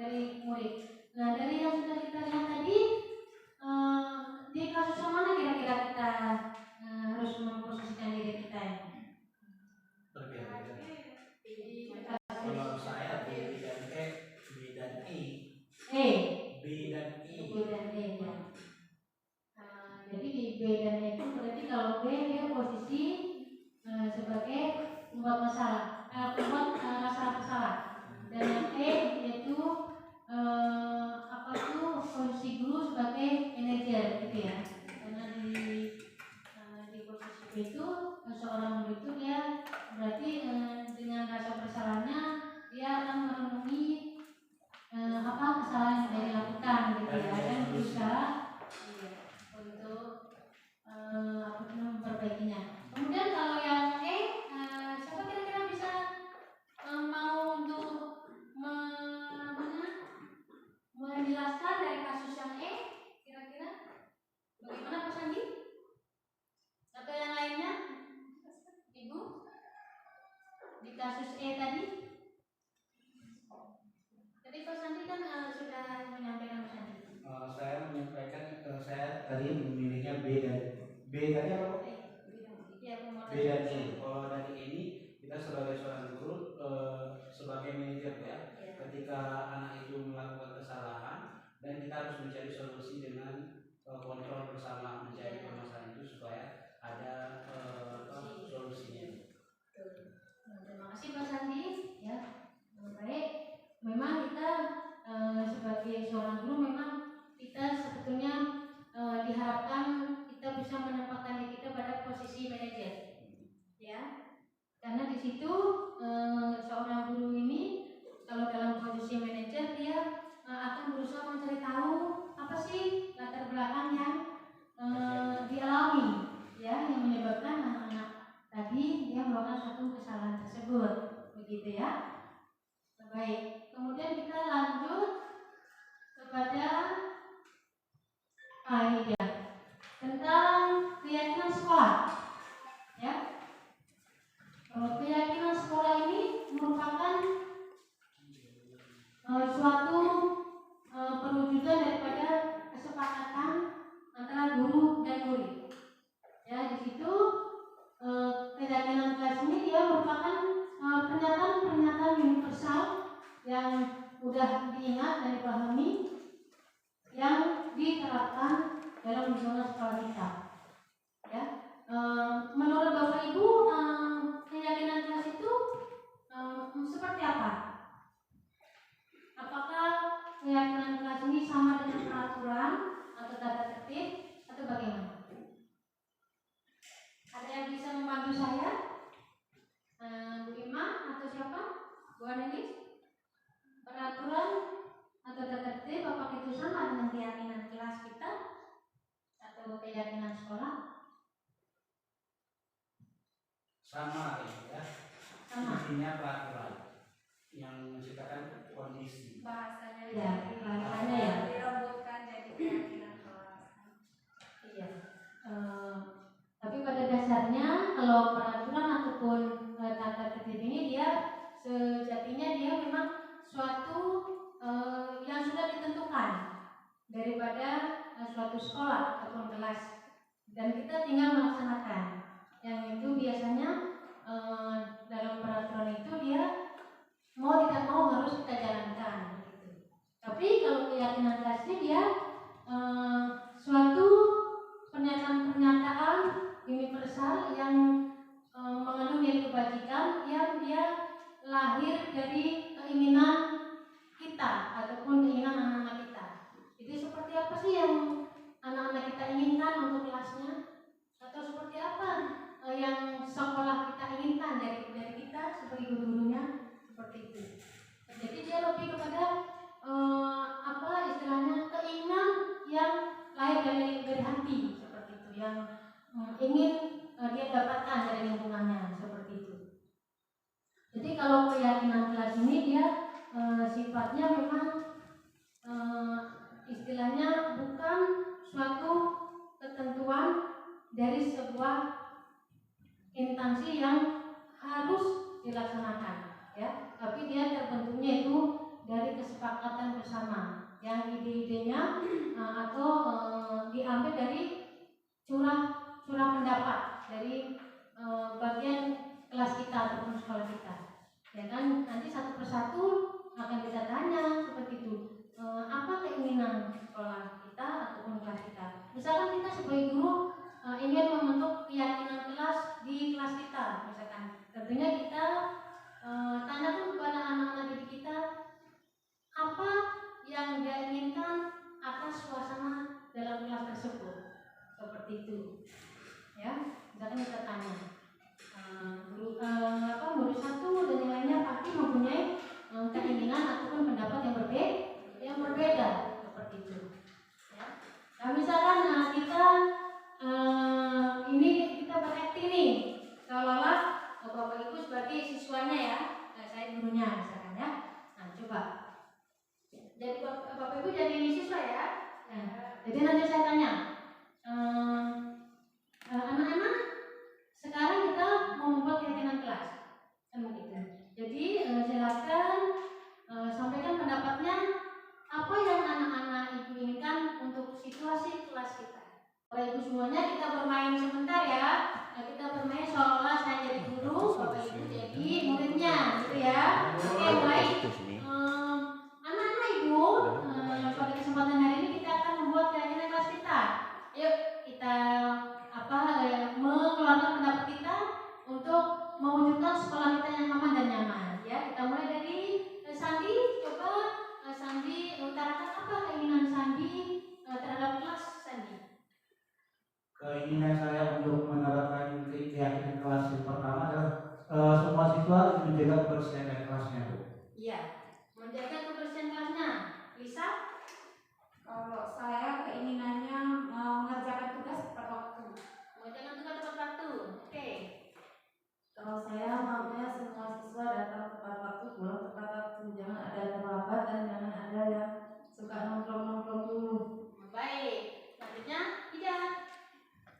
dari murid. Nah, dari yang sudah kita lihat tadi, di kasus yang mana kira-kira kita harus memposisikan diri kita ya? Berbeda. Kalau saya B dan E, B dan I. B dan I. B dan E ya. Jadi di B dan E itu berarti kalau B dia posisi sebagai pembuat masalah, pembuat masalah bersalah. Dan yang E yaitu apa itu posisi guru sebagai manajer gitu ya. Karena di posisi B itu seorang guru itu dia berarti dengan rasa bersalahnya dia akan merenungi apa kesalahan yang dia lakukan gitu ya, dan berusaha untuk memperbaikinya. Kemudian kalau yang E, siapa kira-kira bisa mau untuk menjelaskan dari kasus yang E, kira-kira bagaimana Pak Sandi? Atau yang lainnya, Ibu? Di kasus E tadi? Tadi Pak Sandi kan sudah menyampaikan Pak Sandi. Saya menyampaikan, saya tadi memilihnya B dan B tadi apa Pak? B dan E. Kalau dari ini kita sebagai seorang guru, sebagai manajer ya, ketika anak itu melakukan kesalahan dan kita harus mencari solusi dengan kontrol bersama, mencari permasalahan itu supaya ada solusinya. Terima kasih Pak Sandi ya. Baik, memang kita sebagai seorang guru memang kita sebetulnya diharapkan kita bisa menempatkan diri kita pada posisi manajer ya, karena di situ seorang guru ini kalau dalam posisi manajer dia akan berusaha mencari tahu apa sih latar belakang yang dialami ya, yang menyebabkan anak-anak tadi dia melakukan suatu kesalahan tersebut begitu ya. Baik, kemudian kita lanjut kepada ini dia tentang keyakinan sekolah ya. Keyakinan sekolah ini merupakan suatu perwujudan daripada kesepakatan antara guru dan murid ya. Di situ keyakinan kelas ini dia merupakan pernyataan universal yang mudah diingat dan dipahami, yang diterapkan dalam lingkungan sekolah kita. Ya, menurut Bapak Ibu, keyakinan kelas itu seperti apa? Apakah keyakinan kelas ini sama dengan peraturan atau tata tertib atau bagaimana? Ada yang bisa membantu saya? Bu Ima atau siapa? Bu Anelis? Peraturan atau tata tertib apakah itu sama dengan keyakinan kelas kita atau keyakinan sekolah? Sama ya. Intinya peraturan yang menciptakan kondisi. Bahasanya ya, bahasanya ya. Dirembutkan jadi keyakinan kelas. Iya. Tapi pada dasarnya kalau peraturan ataupun tata tertib ini dia sejatinya dia memang suatu yang sudah ditentukan daripada suatu sekolah ataupun kelas, dan kita tinggal melaksanakan. Yang itu biasanya dalam peraturan itu dia mau tidak mau harus kita jalankan gitu. Tapi kalau keyakinan kelasnya dia suatu pernyataan universal yang mengandung nilai kebajikan yang dia lahir dari keinginan kita ataupun keinginan anak-anak kita. Jadi seperti apa sih yang anak-anak kita inginkan untuk kelasnya, atau seperti apa yang sekolah kita inginkan dari kita sebagai guru-gurunya, seperti itu. Jadi dia lebih kepada apa istilahnya, keinginan yang lahir dari hati, seperti itu, yang ingin dia dapatkan dari lingkungannya, seperti itu. Jadi kalau keyakinan kelas ini dia sifatnya memang istilahnya bukan suatu ketentuan dari sebuah instansi yang harus dilaksanakan, ya, tapi dia terbentuknya itu dari kesepakatan bersama, yang ide-idenya atau diambil dari curah pendapat dari bagian kelas kita ataupun sekolah kita, ya kan. Nanti satu persatu akan kita tanya seperti itu, apa keinginan sekolah kita ataupun kelas kita. Misalkan kita sebagai guru ingin membentuk keyakinan kelas di kelas kita, misalkan, tentunya kita tanyakan kepada anak-anak didik kita apa yang dia inginkan atas suasana dalam kelas tersebut, seperti itu, ya. Misalkan kita tanya guru satu dan yang lainnya pasti mempunyai keinginan ataupun pendapat yang berbeda, seperti itu, ya. Nah, misalkan kita ini kita berakting nih, seolah-olah Bapak Ibu sebagai siswanya, ya, saya gurunya, misalkan, ya. Nah, coba jadi Bapak Ibu jadi siswa, ya. Nah, jadi nanti saya tanya, anak-anak, sekarang kita mau membuat keyakinan kelas, kan begitu. Jadi silakan sampaikan pendapatnya, apa yang anak-anak Ibu inginkan untuk situasi kelas kita. Bapak Ibu semuanya, kita bermain sebentar, ya. Nah, kita bermain seolah-olah saya jadi guru, Bapak Ibu jadi muridnya, gitu, ya. Oke, baik. Anak-anak Ibu, pada kesempatan hari ini kita akan membuat keyakinan kelas kita. Yuk kita mengeluarkan pendapat kita untuk mewujudkan sekolah kita yang aman dan nyaman, ya. Kita mulai dari Sandi. Coba Sandi utarakan apa keinginan Sandi terhadap kelas, Sandi. Keinginan saya untuk menerapkan keyakinan kelas yang pertama adalah semua siswa menjaga kebersihan dari kelasnya, Bu. Iya, menjaga kebersihan kelasnya. Lisa? Kalau saya keinginannya mengerjakan tugas tepat waktu. Mengerjakan tugas tepat waktu. Oke. Kalau saya maunya semua siswa datang tepat waktu, pulang tepat waktu, jangan ada yang terlambat dan jangan ada yang suka nongkrong-nongkrong dulu. Baik. Selanjutnya, Ida.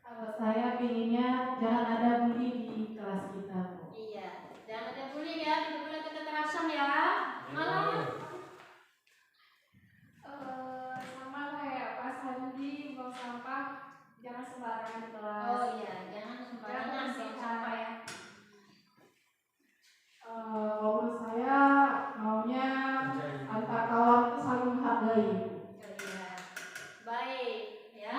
Kalau saya pinginnya jangan ada bully di kelas kita, Bu. Iya, jangan ada bully, ya, tidak boleh ada kekerasan, ya. Malah Sama kayak Pak Sandi, buang sampah jangan sembarangan di kelas. oh iya, jangan sembarangan buang sampah, ya. Kalau menurut saya maunya antar kawan itu saling menghargai. Iya. Baik, ya.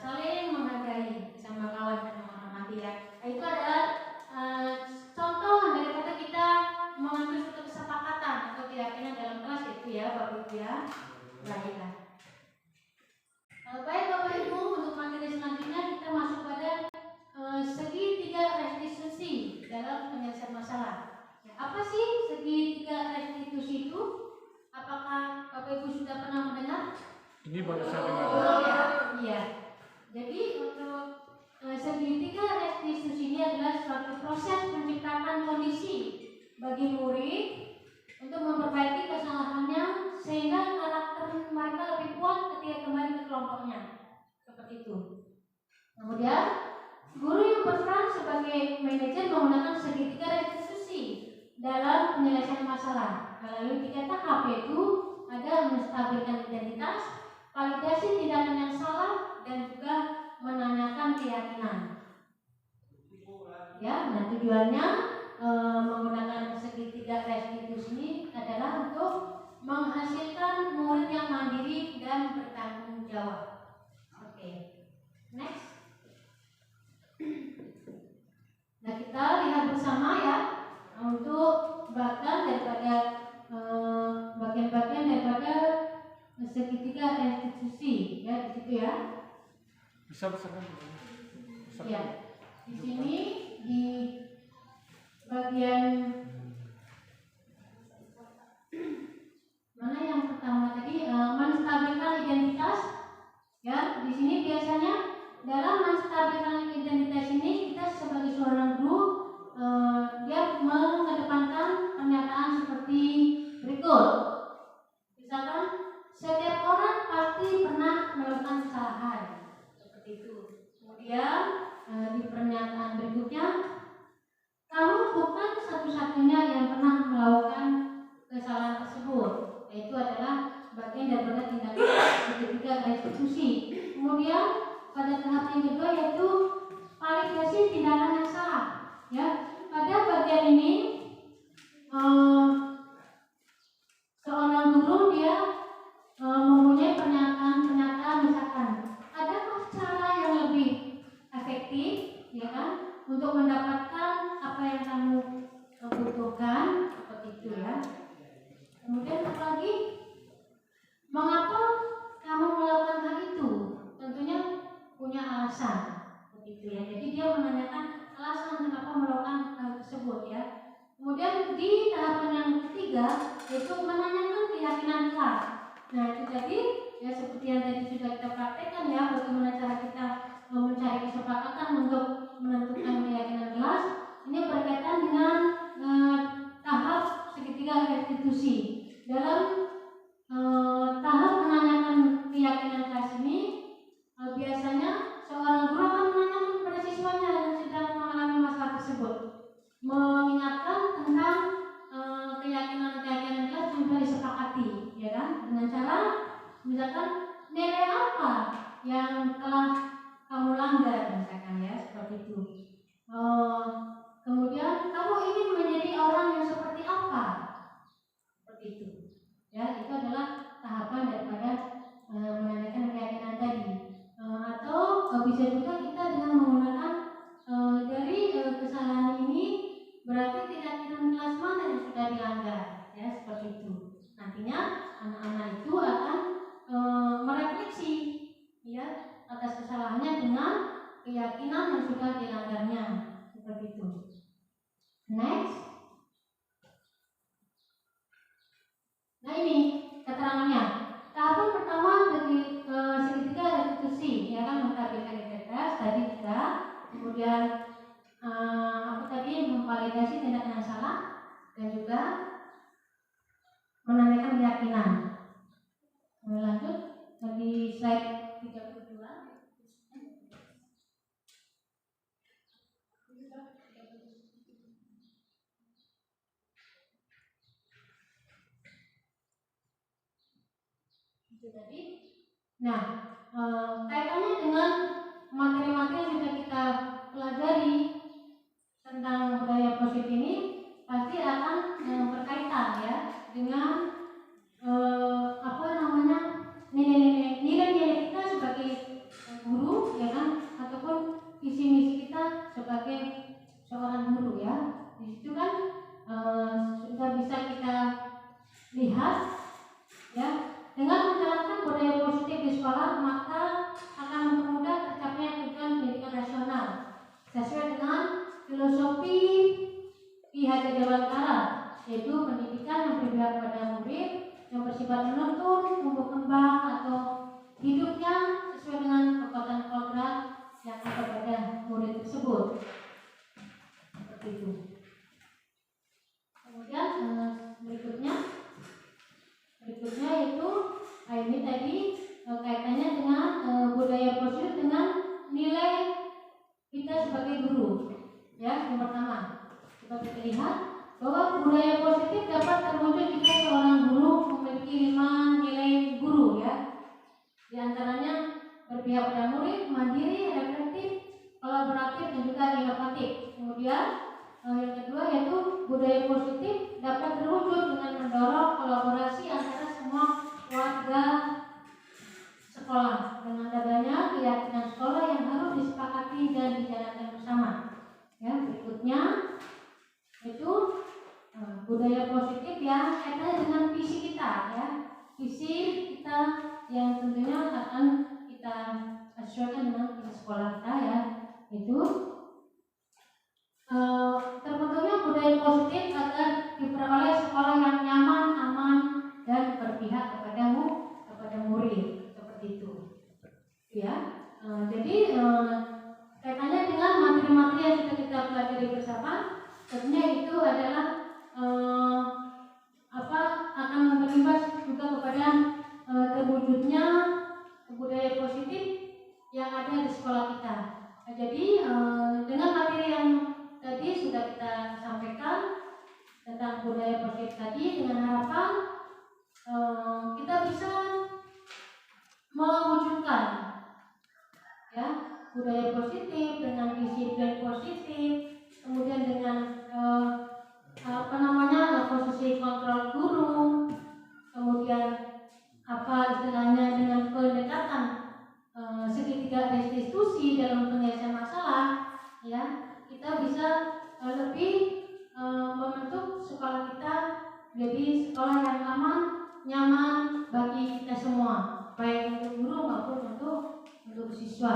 Saling menghargai sama kawan dan menghormati, ya. Itu adalah contoh daripada kita mengambil suatu kesepakatan atau keyakinan dalam kelas, itu, ya, Bapak Ibu, ya. Baiklah. Baik Bapak Ibu, untuk materi selanjutnya kita masuk pada segitiga restitusi dalam penyelesaian masalah. Ya, apa sih segitiga restitusi itu? Apakah Bapak Ibu sudah pernah mendengar? Ini baru saya dengar. Oh, ya. Iya. Jadi untuk segitiga restitusi ini adalah suatu proses menciptakan kondisi bagi murid untuk memperbaiki kesalahannya sehingga karakter mereka lebih kuat ketika kembali ke kelompoknya, seperti itu. Kemudian guru yang berperan sebagai manajer menggunakan segitiga restitusi dalam penyelesaian masalah. Melalui 3 tahap, yaitu ada menstabilkan identitas, validasi tindakan yang salah, dan juga menanyakan keyakinan. Ya, nah tujuannya menggunakan segitiga restitusi ini adalah untuk menghasilkan murid yang mandiri dan bertanggung jawab. Oke, next. Nah, kita lihat bersama, ya, untuk itu ya. Bisa beserta. Ya, di sini di bagian mana yang pertama tadi menstabilkan identitas. Ya, di sini biasanya dalam menstabilkan identitas ini kita sebagai seorang guru dia mengedepankan pernyataan seperti berikut. Misalkan setiap orang pasti pernah melakukan kesalahan seperti itu. Kemudian di pernyataan berikutnya, kamu bukan satu-satunya yang pernah melakukan kesalahan tersebut. Yaitu adalah bagian daripada tindakan ketiga restitusi. Kemudian pada tahap yang kedua yaitu validasi tindakan yang salah. Ya, pada bagian ini seorang guru dia mempunyai pernyataan misalkan, adakah cara yang lebih efektif, ya kan, untuk mendapatkan apa yang kamu butuhkan, seperti itu ya. Kemudian apa lagi? Mengapa kamu melakukan hal itu? Tentunya punya alasan, seperti itu ya. Jadi dia menanyakan alasan kenapa melakukan hal tersebut ya. Kemudian di tahapan yang ketiga yaitu menanyakan keyakinan kelas. Nah itu tadi ya seperti yang tadi sudah kita praktekkan ya, bagaimana cara kita mencari kesepakatan untuk menentukan keyakinan kelas. Ini berkaitan dengan tahap segitiga restitusi. Dalam tahap menanyakan keyakinan kelas ini biasanya seorang guru akan menanyakan kepada siswanya yang sedang mengalami masalah tersebut, mengingatkan tentang keyakinan-keyakinan kelas yang sudah disepakati, ya kan? Dengan cara misalkan nilai apa yang telah kamu langgar, misalkan ya seperti itu. Kemudian kamu ingin menjadi orang yang seperti apa? Seperti itu. Ya, itu adalah tahapan daripada menanyakan keyakinan tadi. Atau bisa juga kita dengan menggunakan dari kesalahan ini berarti keyakinan kelas mana yang sudah dilanggar, ya seperti itu. Nantinya anak-anak itu akan merefleksi ya atas kesalahannya dengan keyakinan yang sudah dilanggarnya, seperti itu. Next. Nah ini keterangannya. Tahapan pertama dari segitiga restitusi, ya kan, menstabilkan identitas tadi juga. Kemudian apa tadi, memvalidasi tindakan yang salah dan juga menanyakan keyakinan. Lanjut di slide 32. Itu tadi. Nah, kaitannya dengan materi-materi yang sudah kita pelajari tentang budaya positif ini pasti akan berkaitan ya dengan nilai-nilai kita sebagai guru, ya kan, ataupun visi misi kita sebagai seorang guru ya. Di situ kan sudah bisa kita lihat ya, dengan menjalankan budaya positif di sekolah maka akan mempermudah tercapainya tujuan pendidikan nasional sesuai dengan filosofi IHJ Dewantara, yaitu pendidikan yang berpihak pada murid, yang bersifat menuntun, tumbuh kembang atau hidupnya sesuai dengan kekuatan kodrat yang ada pada murid tersebut. Seperti itu. Kemudian berikutnya yaitu ini tadi kaitannya dengan budaya positif dengan nilai kita sebagai guru. Ya, yang pertama kita lihat bahwa budaya positif dapat terwujud jika seorang guru memiliki 5 nilai guru ya. Di antaranya berpihak pada murid, mandiri, reflektif, kolaboratif dan juga inovatif. Kemudian yang kedua yaitu budaya positif dapat terwujud dengan mendorong kolaborasi antara semua warga sekolah dengan adanya keyakinan sekolah yang harus disepakati dan dijalankan bersama. Ya, berikutnya itu budaya positif yang kaitannya dengan visi kita ya, visi kita yang tentunya akan kita kepada terwujudnya budaya positif yang ada di sekolah kita. Nah, jadi dengan materi yang tadi sudah kita sampaikan tentang budaya positif tadi, dengan harapan kita bisa mewujudkan ya budaya positif dengan disiplin positif, kemudian dengan posisi kontrol guru, kemudian istilahnya dengan pendekatan segitiga restitusi dalam penyelesaian masalah, ya kita bisa lebih membentuk sekolah kita jadi sekolah yang aman, nyaman bagi kita semua, baik untuk guru maupun untuk siswa,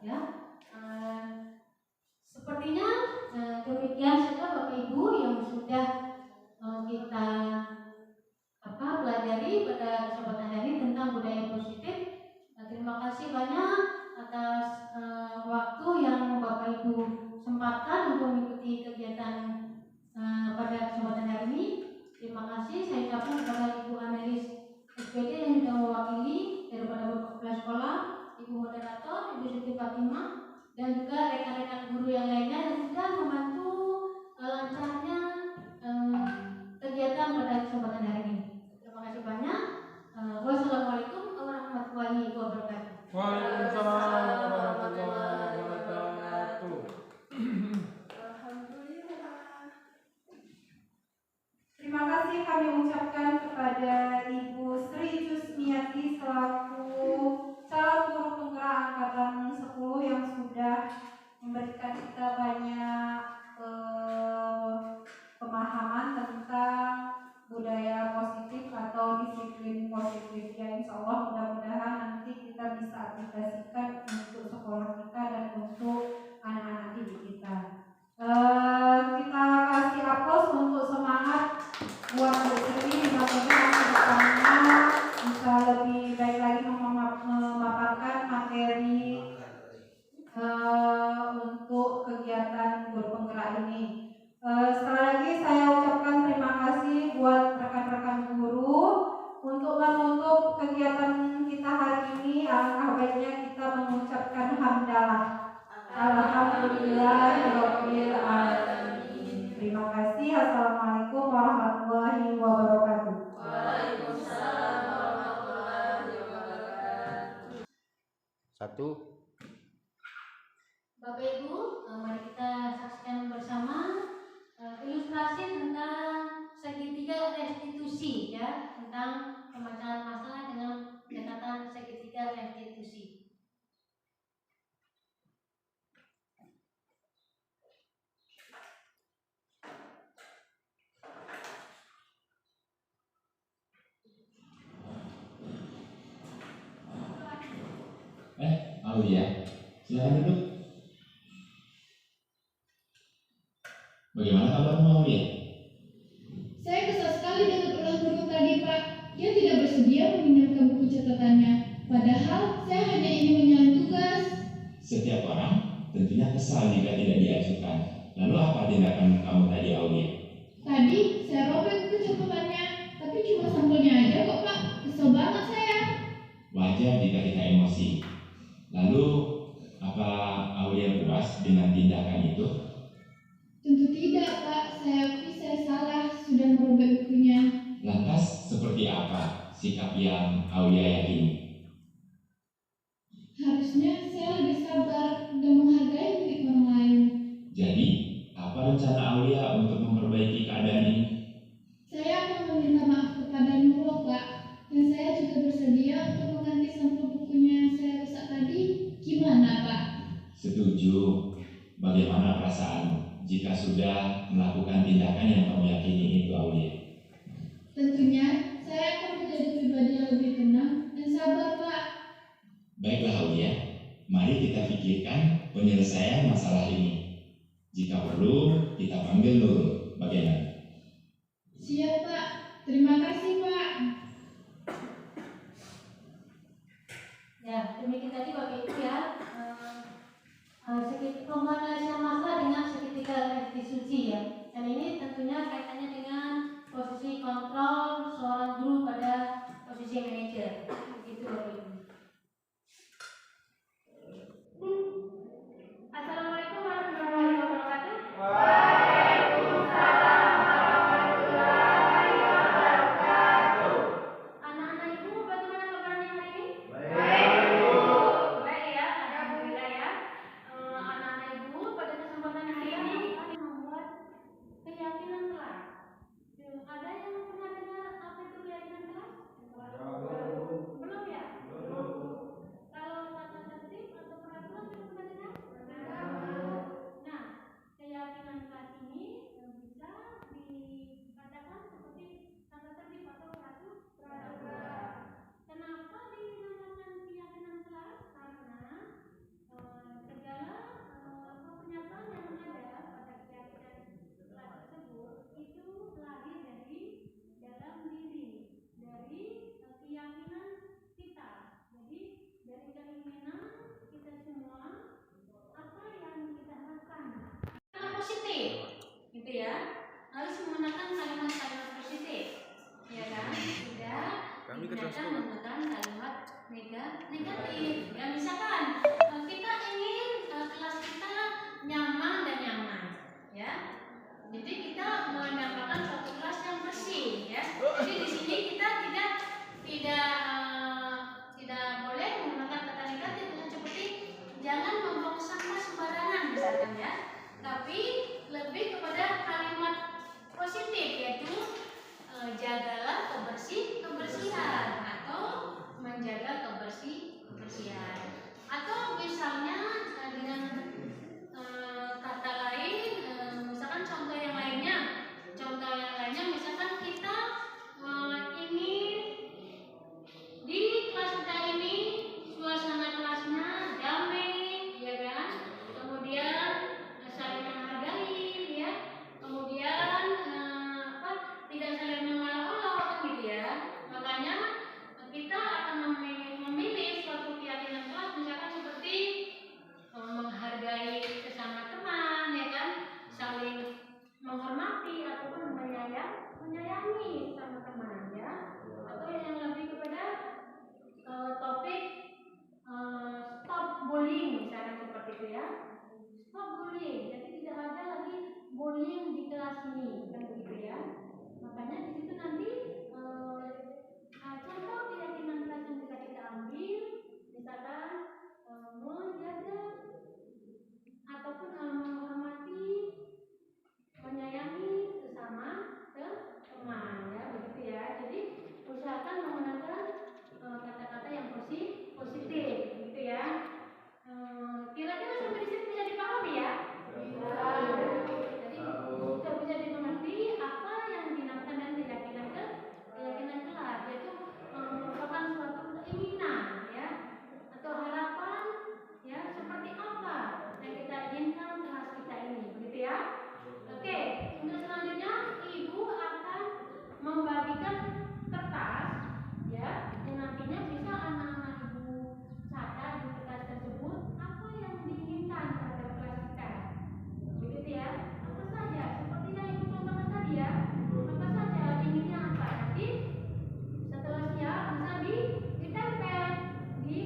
ya. Sepertinya demikian saja Bapak Ibu yang sudah kita pelajari pada kesempatan hari ini tentang budaya positif. Terima kasih banyak atas waktu yang Bapak Ibu sempatkan untuk mengikuti kegiatan pada kesempatan hari ini. Terima kasih saya ucapkan kepada Ibu Anelis SPD yang sudah mewakili daripada Bapak Kepala Sekolah, Ibu Moderator, Ibu Siti Fatimah, dan juga rekan-rekan guru yang lainnya yang sudah membantu lancarnya kegiatan pada kesempatan hari ini. Terima kasih banyak. Wassalamualaikum warahmatullahi wabarakatuh. Waalaikumsalam warahmatullahi wabarakatuh. Terima kasih kami ucapkan kepada Ibu Sri Jusmiati selaku calon guru penggerak angkatan 10 yang sudah memberikan kita banyak pemahaman tentang budaya positif atau disiplin positif, ya insya Allah mudah-mudahan nanti kita bisa aplikasikan untuk sekolah kita dan untuk anak-anak didik kita. Kita kasih aplaus untuk semangat buat Bu Sri, mudah-mudahan kedepannya bisa lebih baik lagi memaparkan materi untuk kegiatan guru penggerak ini. Sekali lagi saya ucapkan terima kasih buat rekan-rekan guru. Untuk menutup kegiatan kita hari ini, alangkah baiknya kita mengucapkan hamdalah. Alhamdulillahirabbil alamin. Terima kasih. Assalamualaikum warahmatullahi wabarakatuh. Waalaikumsalam warahmatullahi wabarakatuh. Satu. Bapak Ibu, mari kita saksikan bersama ilustrasi tentang segitiga restitusi, ya, tentang pemecahan masalah dengan pendekatan segitiga restitusi. Aulia, silakan duduk. Bagaimana kabarmu, Aulia? Saya kesal sekali dengan ulang guru tadi, Pak. Dia tidak bersedia meminjamkan buku catatannya. Padahal saya hanya ingin menyalin tugas. Setiap orang tentunya kesal jika tidak diajukan. Lalu apa tindakan kamu tadi, Aulia? Tadi saya robek buku catatannya, tapi cuma sampulnya aja kok, Pak. Kesel banget saya. Wajar jika kita emosi. Lalu, apa Aulia puas dengan tindakan itu? Tentu tidak, Pak. Saya akui saya salah sudah merobek bukunya. Lantas, seperti apa sikap yang Aulia yakini? Harusnya saya lebih sabar dan menghargai milik orang lain. Jadi, apa rencana Aulia untuk memperbaiki keadaan ini? Saya akan meminta maaf kepada Nurul, Pak. Dan saya juga bersedia untuk mengganti sampul bukunya yang saya rusak tadi. Gimana, Pak? Setuju. Bagaimana perasaanmu jika sudah melakukan tindakan yang kamu yakini itu, Aulia? Tentunya saya akan menjadi pribadi yang lebih tenang dan sabar, Pak. Baiklah, Aulia. Mari kita pikirkan penyelesaian masalah ini. Jika perlu, kita panggil Nurul. Bagaimana? Siap, Pak. Terima kasih, Pak. Ya, demikian tadi Bapak Ibu ya. Penyelesaian masalah dengan segitiga restitusi, ya. Dan ini tentunya kaitannya dengan posisi kontrol seorang guru pada posisi digunakan menggunakan kalimat negatif. Ya misalkan kita ingin kelas kita nyaman dan nyaman, ya. Jadi kita mendapatkan suatu kelas yang bersih, ya. Jadi di sini kita tidak boleh menggunakan kata negatif seperti jangan membuang sampah sembarangan misalkan, ya. Tapi lebih kepada kalimat positif yaitu jagalah kebersihan atau menjaga kebersihan. Atau misalnya dengan kata lain, misalkan contoh yang lainnya misalkan kita ingin di kelas kita ini suasana kelasnya damai, ya kan? Kemudian saling menghargai, ya. Kemudian tidak saling mengolok-olok, gitu ya. Makanya kita akan memilih suatu keyakinan kelas, misalkan seperti menghargai sesama teman, ya kan? Saling menghormati ataupun menyayangi sama teman, ya. Atau yang lebih kepada topik stop bullying, misalkan seperti itu, ya. Stop bullying, jadi tidak ada lagi bullying di kelas ini, kan begitu, ya. Makanya di situ nanti contoh keyakinan kelas yang bisa kita ambil, misalkan menjaga ataupun menghormati, menyayangi sesama teman, ya, begitu, ya. Jadi usahakan menggunakan kata-kata yang positif, gitu, ya. Kira-kira sampai di sini bisa dipahami, ya? Jadi sudah bisa dimengerti apa yang dinamakan dan keyakinan kelas, yaitu merupakan suatu keinginan, ya, atau harapan, ya, seperti apa yang kita inginkan kelas kita ini, begitu, ya. Oke, untuk selanjutnya Ibu akan membagikan kertas, ya, yang nantinya bisa anak-anak Ibu catat di kertas tersebut apa yang diinginkan terhadap kelas kita, begitu, ya. Apa saja seperti yang Ibu contohkan tadi, ya. Apa saja inginnya apa, nanti setelah siap bisa ditempel di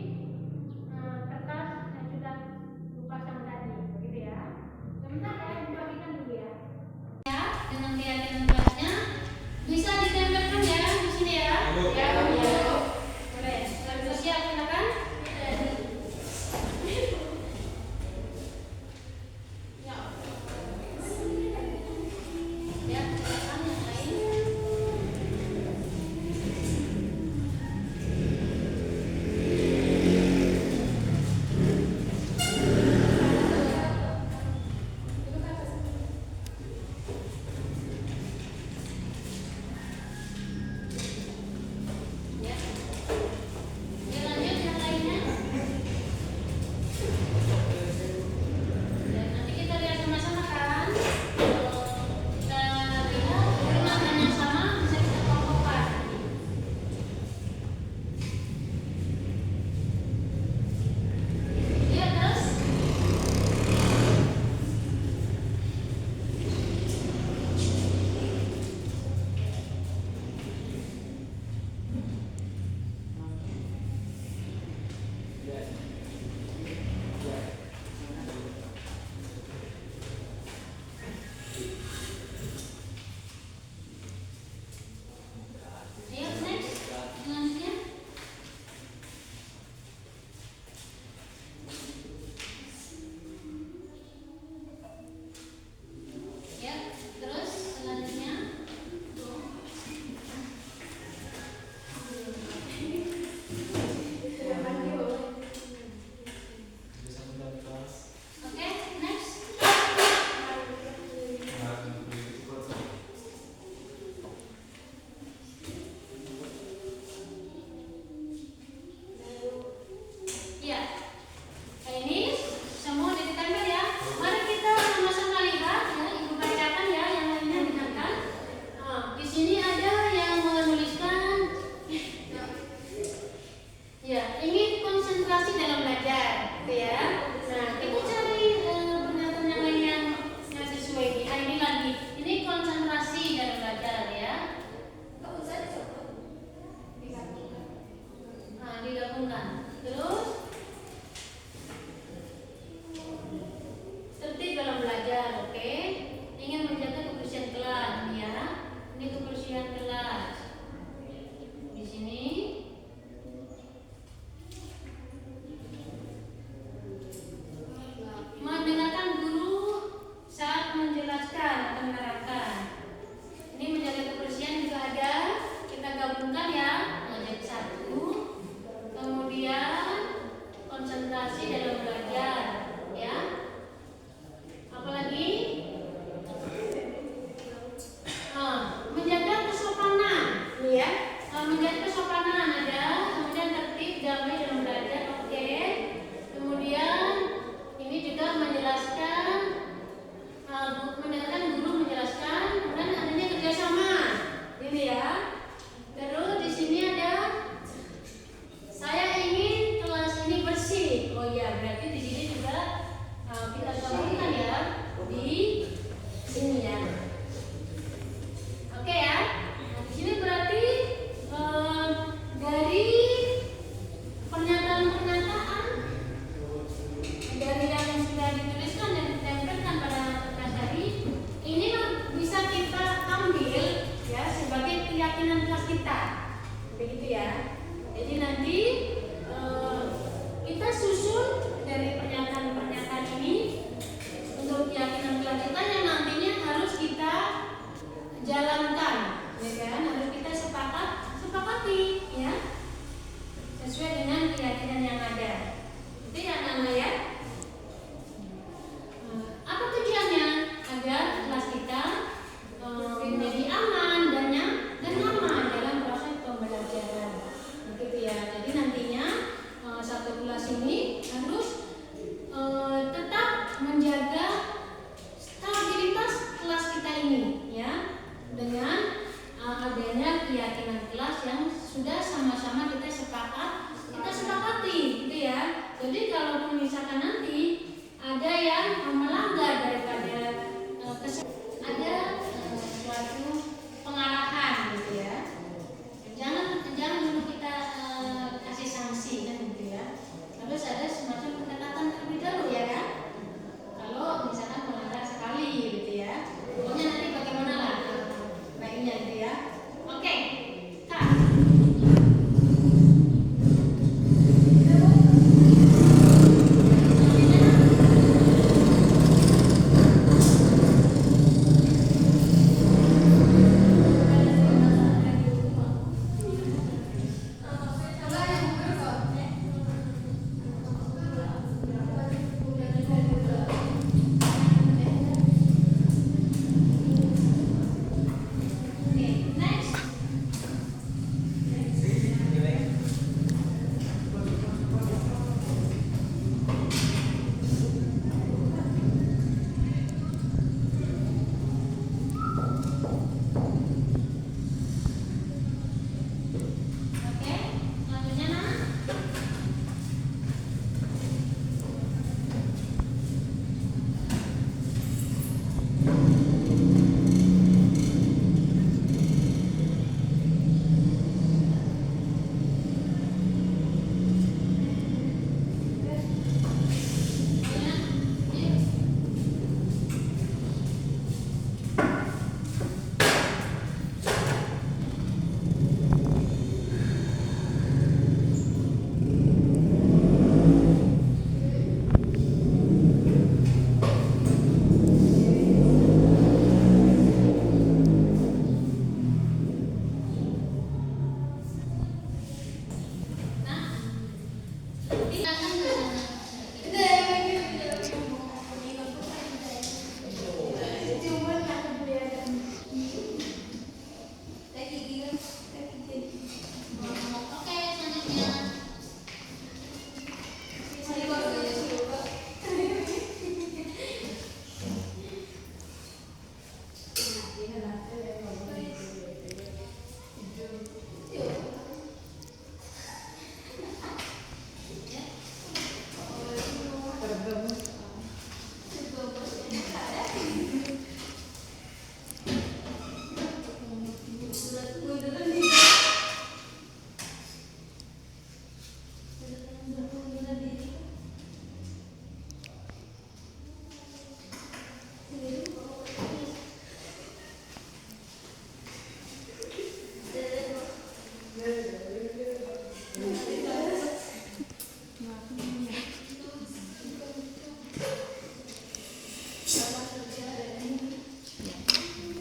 kertas yang sudah Ibu pasang tadi, begitu, ya. Sebentar, ya, Ibu bagikan dulu, ya. Ya, dengan keyakinan kelasnya bisa ditempelkan, ya, di sini, ya. Ya, boleh. Sudah siap, silakan. Ya, silakan yang lain. Ya. Ya, lanjut yang lainnya. Dan nanti kita lihat sama-sama, kan. Kita lihat kalimat yang sama bisa kita kelompokkan. Ya, terus. Ayo, next. Selanjutnya. Ya, terus selanjutnya. Oke, next. Ya, ini semua udah ditempel, ya. Mari kita sama-sama lihat, ya. Ibu bacakan, ya, yang lainnya dengarkan. Di sini ada yang menuliskan, ya, ingin konsentrasi dalam belajar, gitu, ya. Nah, kita cari pernyataan yang lain yang sesuai. Ini lagi, ini konsentrasi dalam belajar, ya. Kamu saya coba. gabungkan. Terus tertib dalam belajar, oke? Ingin menjaga kebersihan kelas, ya. Ini kebersihan kelas. Di sini mendengarkan guru saat menjelaskan atau menerangkan. Ini menjaga kebersihan juga ada. Kita gabungkan ya, menjadi satu. Kemudian konsentrasi dalam belajar, ya. Apalagi menjaga kesopanan, ya. Menjaga kesopanan ada. Kemudian tertib, damai dalam belajar, oke. Kemudian ini juga menjelaskan, mendengarkan guru menjelaskan, kemudian adanya kerjasama, ini ya. Terus di sini ada, saya ingin kelas ini bersih. Oh ya, berarti di sini juga kita gabungkan ya di sini ya. Oke ya. Nah, di sini berarti dari pernyataan-pernyataan dari yang sudah dituliskan dan ditempelkan pada kertas tadi, ini bisa kita ambil ya sebagai keyakinan kelas kita, begitu ya. Jadi nanti kita susun dari pernyataan-pernyataan ini untuk keyakinan kelas kita yang nantinya harus kita jalankan, ya kan? Harus kita sepakati, ya, sesuai dengan keyakinan yang ada. Itu ya anak-anak ya. Apa tujuannya? Agar kelas kita menjadi aman dan nyaman dalam proses pembelajaran, begitu ya. Jadi nantinya satu kelas ini harus tetap menjaga stabilitas kelas kita ini, ya, dengan adanya keyakinan kelas yang sudah sama-sama kita sepakati, gitu ya. Jadi kalau misalkan nanti ada yang melanggar daripada ada suatu pengarahan, gitu ya. Jangan dulu kita kasih sanksi kan, gitu ya. Harus ada semacam pendekatan terlebih dahulu, ya kan. Kalau misalkan melanggar sekali, gitu ya. Pokoknya nanti bagaimana lah baiknya, gitu ya. Oke, Kak.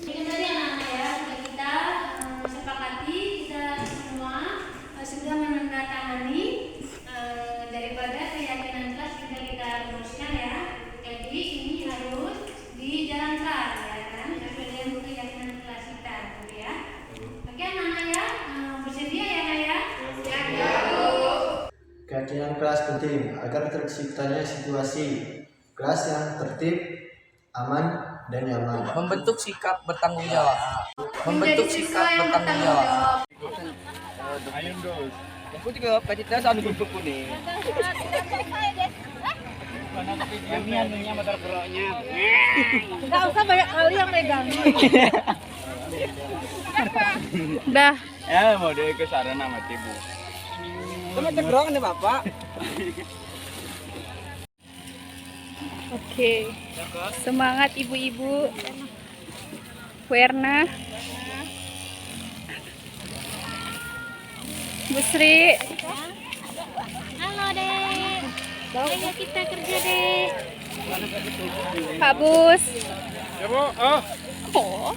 Ini tadi anak-anak ya, sudah kita sepakati, kita semua sudah menandatangani daripada keyakinan kelas kita teruskan ya. Jadi ini harus dijalankan ya kan, sesuai dengan keyakinan kelas kita gitu ya. Oke anak-anak ya, bersedia ya anak ya? Ya. Keyakinan kelas penting agar terciptanya situasi kelas yang tertib, aman, dan nyaman. Membentuk sikap bertanggung jawab. Membentuk sikap bertanggung jawab. Ayun dos. Aku juga pacitnya satu grup kuning. Ini anunya motor keroknya. Enggak usah banyak kali yang megang. Dah. Ya mau dia ke sana nama ibu. Sama cekrong nih Bapak. Oke. Semangat ibu-ibu. Werna. Bu Sri. Halo Dek. Ayo kita kerja Dek. Pak Bus. Ya Bu. Oh. Oh.